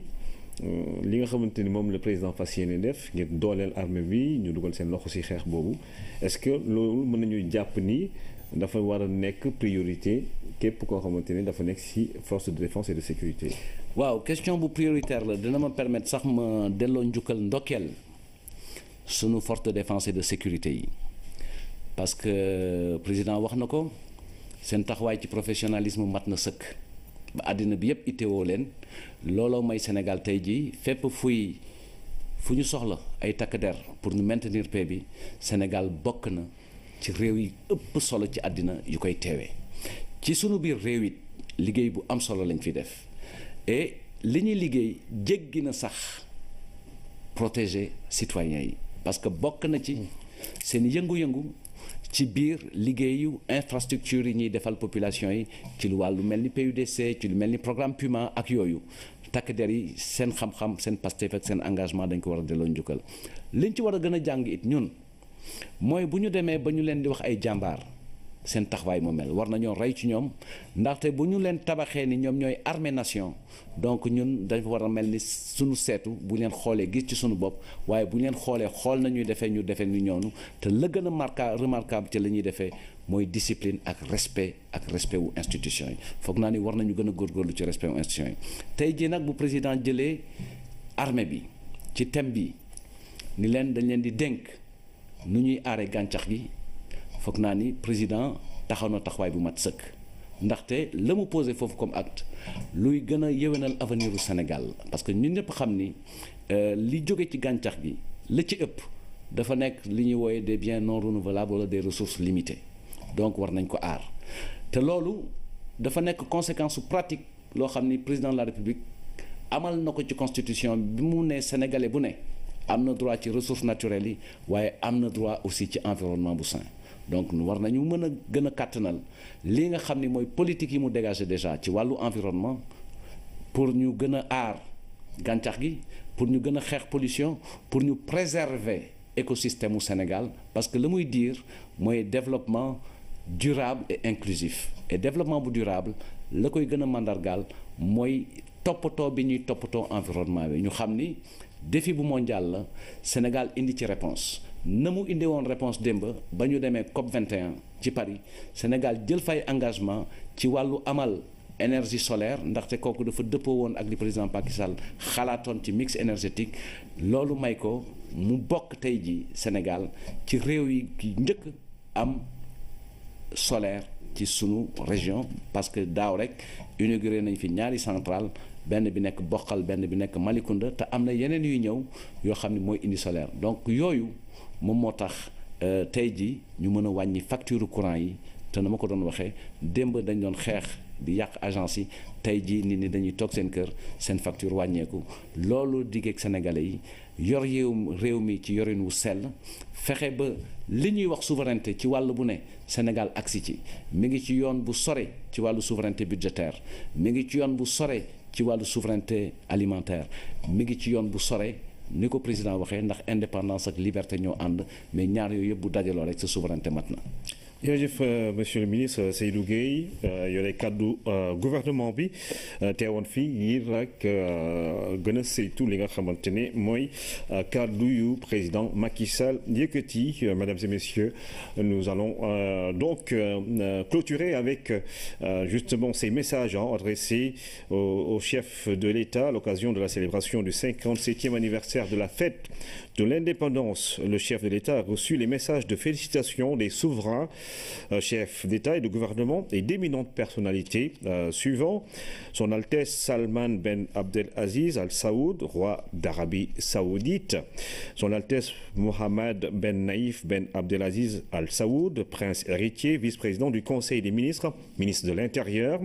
li nga xamante ni moom le président fas yéene def ngir dooleel armée bi ñu dugal seen loxo ci xeex boobu est-ce que loolu mën nañu jàpp ni dafa war a nekk priorité képp koo xamante ni dafa nekk ci force de défense et de sécurité. waaw question bu prioritaire la dina ma permettre sax ma delloo njukkal ndokkeel sunu force de défense et de sécurité yi parce que président wax na ko seen taxawaay ci professionnalisme mat na sëkk ba àddina bi yépp itteewoo leen looloo may Sénégal tey jii fépp fu ñu soxla ay takk der pour ñu maintenir paix bi Sénégal bokk na ci réew yi ëpp solo ci àddina yu koy teewee ci sunu biir réew it liggéey bu am solo lañ fi def et li ñuy liggéey jéggi na sax protéger citoyens yi parce que bokk na ci seen yëngu-yëngu ci biir liggéeyu infrastructure yi ñuy defal population yi ci lu wàllu mel ni PUDC ci lu mel ni programme Puma ak yooyu takk der yi seen xam-xam seen Pastef ak seen engagement dañ ko war a delloo njukkal liñ ci war a gën a jàng it ñun mooy bu ñu demee ba ñu leen di wax ay jàmbaar seen taxawaay moo mel war nañoo rey ci ñoom ndaxte bu ñu leen tabaxee ni ñoom ñooy armée nation donc ñun dañ war a mel ni suñu seetu bu ñu leen xoolee gis ci suñu bopp waaye bu ñu leen xoolee xool nañuy defee ñu defee ni ñoonu te la gën a remarquable ci la ñuy defee mooy discipline ak respect wu institution yi foog naa ni war nañu gën a góorgóorlu ci respect wu institution yi tey jii nag bu président jëlee armée bi ci thème bi ni leen dañ leen di dénk nu ñuy aaree gàncax gi foog naa ni président taxaw na taxawaay bu mat sëkk ndaxte la mu posé foofu comme acte luy gën a yéwénal avenir u Sénégal parce que ñun ñëpp xam ni li jóge ci gàncax gi la ci ëpp dafa nekk li ñuy wooye des biens non renouvelables wala des ressources limitées donc war nañ ko aar te loolu dafa nekk conséquence pratique loo xam ni président de la République amal na ko ci constitution bi mu ne sénégalais bu ne am na droit ci ressources naturelles yi waaye am na droit aussi ci environnement bu sain donc war nañu mën a gën a kàttanal li nga xam ni mooy politique yi mu dégagé déjà ci wàllu environnement pour ñu gën a aar gàncax gi pour ñu gën a xeex pollution pour ñu préserver écosystème u Sénégal parce que la muy dire mooy développement durable et inclusif et développement bu durable la koy gën a mandargaal mooy toppatoo bi ñuy toppatoo environnement bi ñu xam ni défi bu mondial la Sénégal indi ci réponse na mu indi woon réponse démb ba ñu demee COP 21 ci Paris Sénégal jël fay engagement ci wàllu amal énergie solaire ndaxte kooku dafa dëppoo woon ak li président Macky Sall xalaatoon ci mix énergétique loolu may ko mu bokk tey ji Sénégal ci réew yi ki njëkk am solaire ci sunu région parce que daaw rek inauguré nañ fi ñaari centrale benn bi nekk Bokhal benn bi nekk Malicounda te am na yeneen yuy ñëw yoo xam ne mooy indi solaire donc yooyu moom moo tax tey ji ñu mën a wàññi facture courant yi te na ma ko doon waxee démb dañ doon xeex di yàq agence yi tey jii nit ñi dañuy toog seen kër seen facture wàññeeku loolu diggeeg sénégalais yi yor réew mi ci yorin wu sell fexe ba li ñuy wax souveraineté ci wàll bu ne Sénégal agsi ci mi ngi ci yoon bu sore ci wàllu souveraineté budgétaire mi ngi ci yoon bu sore ci wàllu souveraineté alimentaire mi ngi ci yoon bu sore ni ko président waxee ndax indépendance ak liberté ñoo ànd mais ñaar yooyu yëpp bu dajaloo rek sa souveraineté mat na. jërëjëf monsieur le ministre Seydou Gueye yore kàddu gouvernement bi teewoon fii ngir rek gën a saytu li nga xamante ne mooy kàddu yu président Macky Sall yëkkati. Mesdames et messieurs, nous allons donc clôturer avec justement ces messages adressés au chef de l'État à l'occasion de la célébration du 57e anniversaire de la fête de l'indépendance. Le chef de l'État a reçu les messages de félicitations des souverains, chefs d'État et de gouvernement et d'éminentes personnalités suivant Son Altesse Salman Ben Abdelaziz Al Saoud, roi d'Arabie Saoudite, Son Altesse Mohammed Ben Naïf Ben Abdelaziz Al Saoud, prince héritier, vice-président du Conseil des ministres, ministre de l'Intérieur,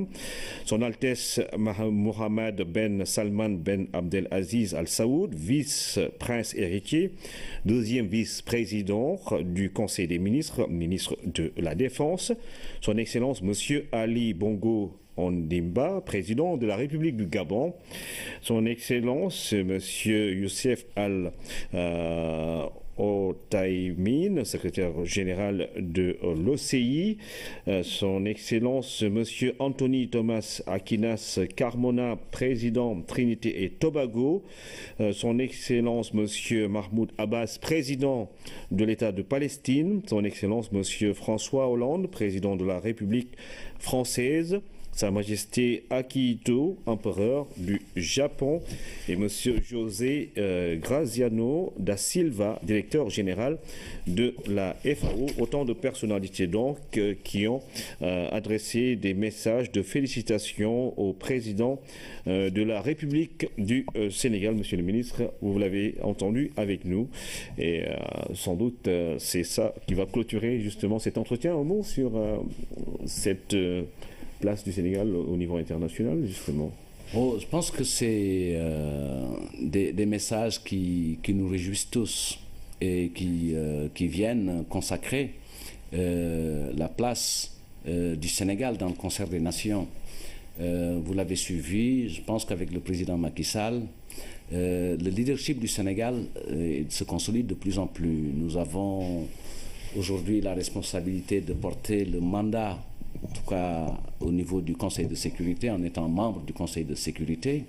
Son Altesse Mohammed Ben Salman Ben Abdelaziz Al Saoud, vice-prince héritier, deuxième vice-président du Conseil des ministres, ministre de la Défense, Son Excellence Monsieur Ali Bongo Ondimba, président de la République du Gabon, Son Excellence Monsieur Youssef Al Otaïmine, secrétaire général de l'OCI, Son Excellence Monsieur Anthony Thomas Aquinas Carmona, président Trinité et Tobago, Son Excellence Monsieur Mahmoud Abbas, président de l'État de Palestine, Son Excellence Monsieur François Hollande, président de la République française, Sa Majesté Akihito, empereur du Japon, et Monsieur José Graziano da Silva, directeur général de la FAO. Autant de personnalités donc qui ont adressé des messages de félicitations au président de la République du Sénégal. Monsieur le ministre, vous l'avez entendu avec nous et sans doute c'est ça qui va clôturer justement cet entretien. Un mot sur cette place du Sénégal au niveau international, justement? Oh, je pense que c'est des messages qui nous réjouissent tous et qui viennent consacrer la place du Sénégal dans le concert des nations. Vous l'avez suivi, je pense qu'avec le président Macky Sall, le leadership du Sénégal se consolide de plus en plus. Nous avons aujourd'hui la responsabilité de porter le mandat, en tout cas au niveau du Conseil de sécurité, en étant membre du Conseil de sécurité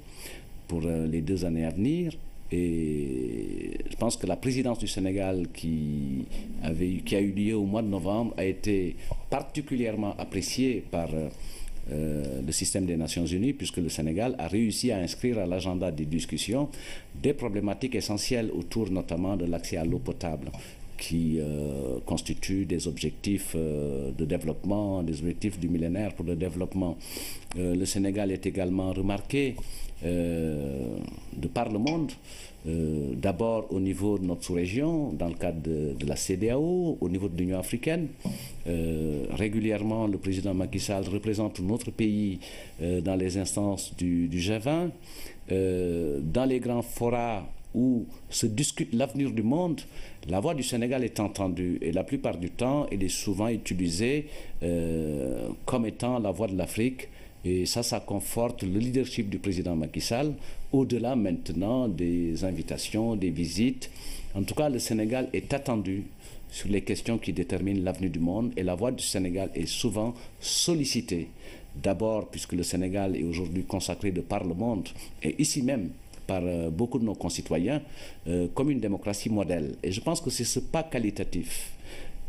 pour les 2 années à venir. Et je pense que la présidence du Sénégal qui a eu lieu au mois de novembre a été particulièrement appréciée par le système des Nations Unies, puisque le Sénégal a réussi à inscrire à l'agenda des discussions des problématiques essentielles autour notamment de l'accès à l'eau potable. qui constituent des objectifs de développement, des objectifs du millénaire pour le développement. Le Sénégal est également remarqué de par le monde, d'abord au niveau de notre sous-région, dans le cadre de la CEDEAO, au niveau de l'Union africaine. Régulièrement, le président Macky Sall représente notre pays dans les instances du G20, dans les grands forats où se discute l'avenir du monde. La voix du Sénégal est entendue et la plupart du temps, elle est souvent utilisée comme étant la voix de l'Afrique. Et ça conforte le leadership du président Macky Sall, au-delà maintenant des invitations, des visites. En tout cas, le Sénégal est attendu sur les questions qui déterminent l'avenir du monde et la voix du Sénégal est souvent sollicitée. D'abord, puisque le Sénégal est aujourd'hui consacré de par le monde, et ici même, par beaucoup de nos concitoyens, comme une démocratie modèle. Et je pense que c'est ce pas qualitatif,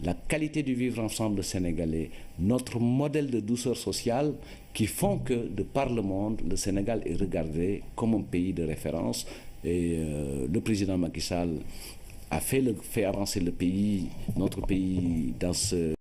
la qualité du vivre ensemble sénégalais, notre modèle de douceur sociale qui font que, de par le monde, le Sénégal est regardé comme un pays de référence. Et le président Macky Sall a fait avancer le pays, notre pays, dans ce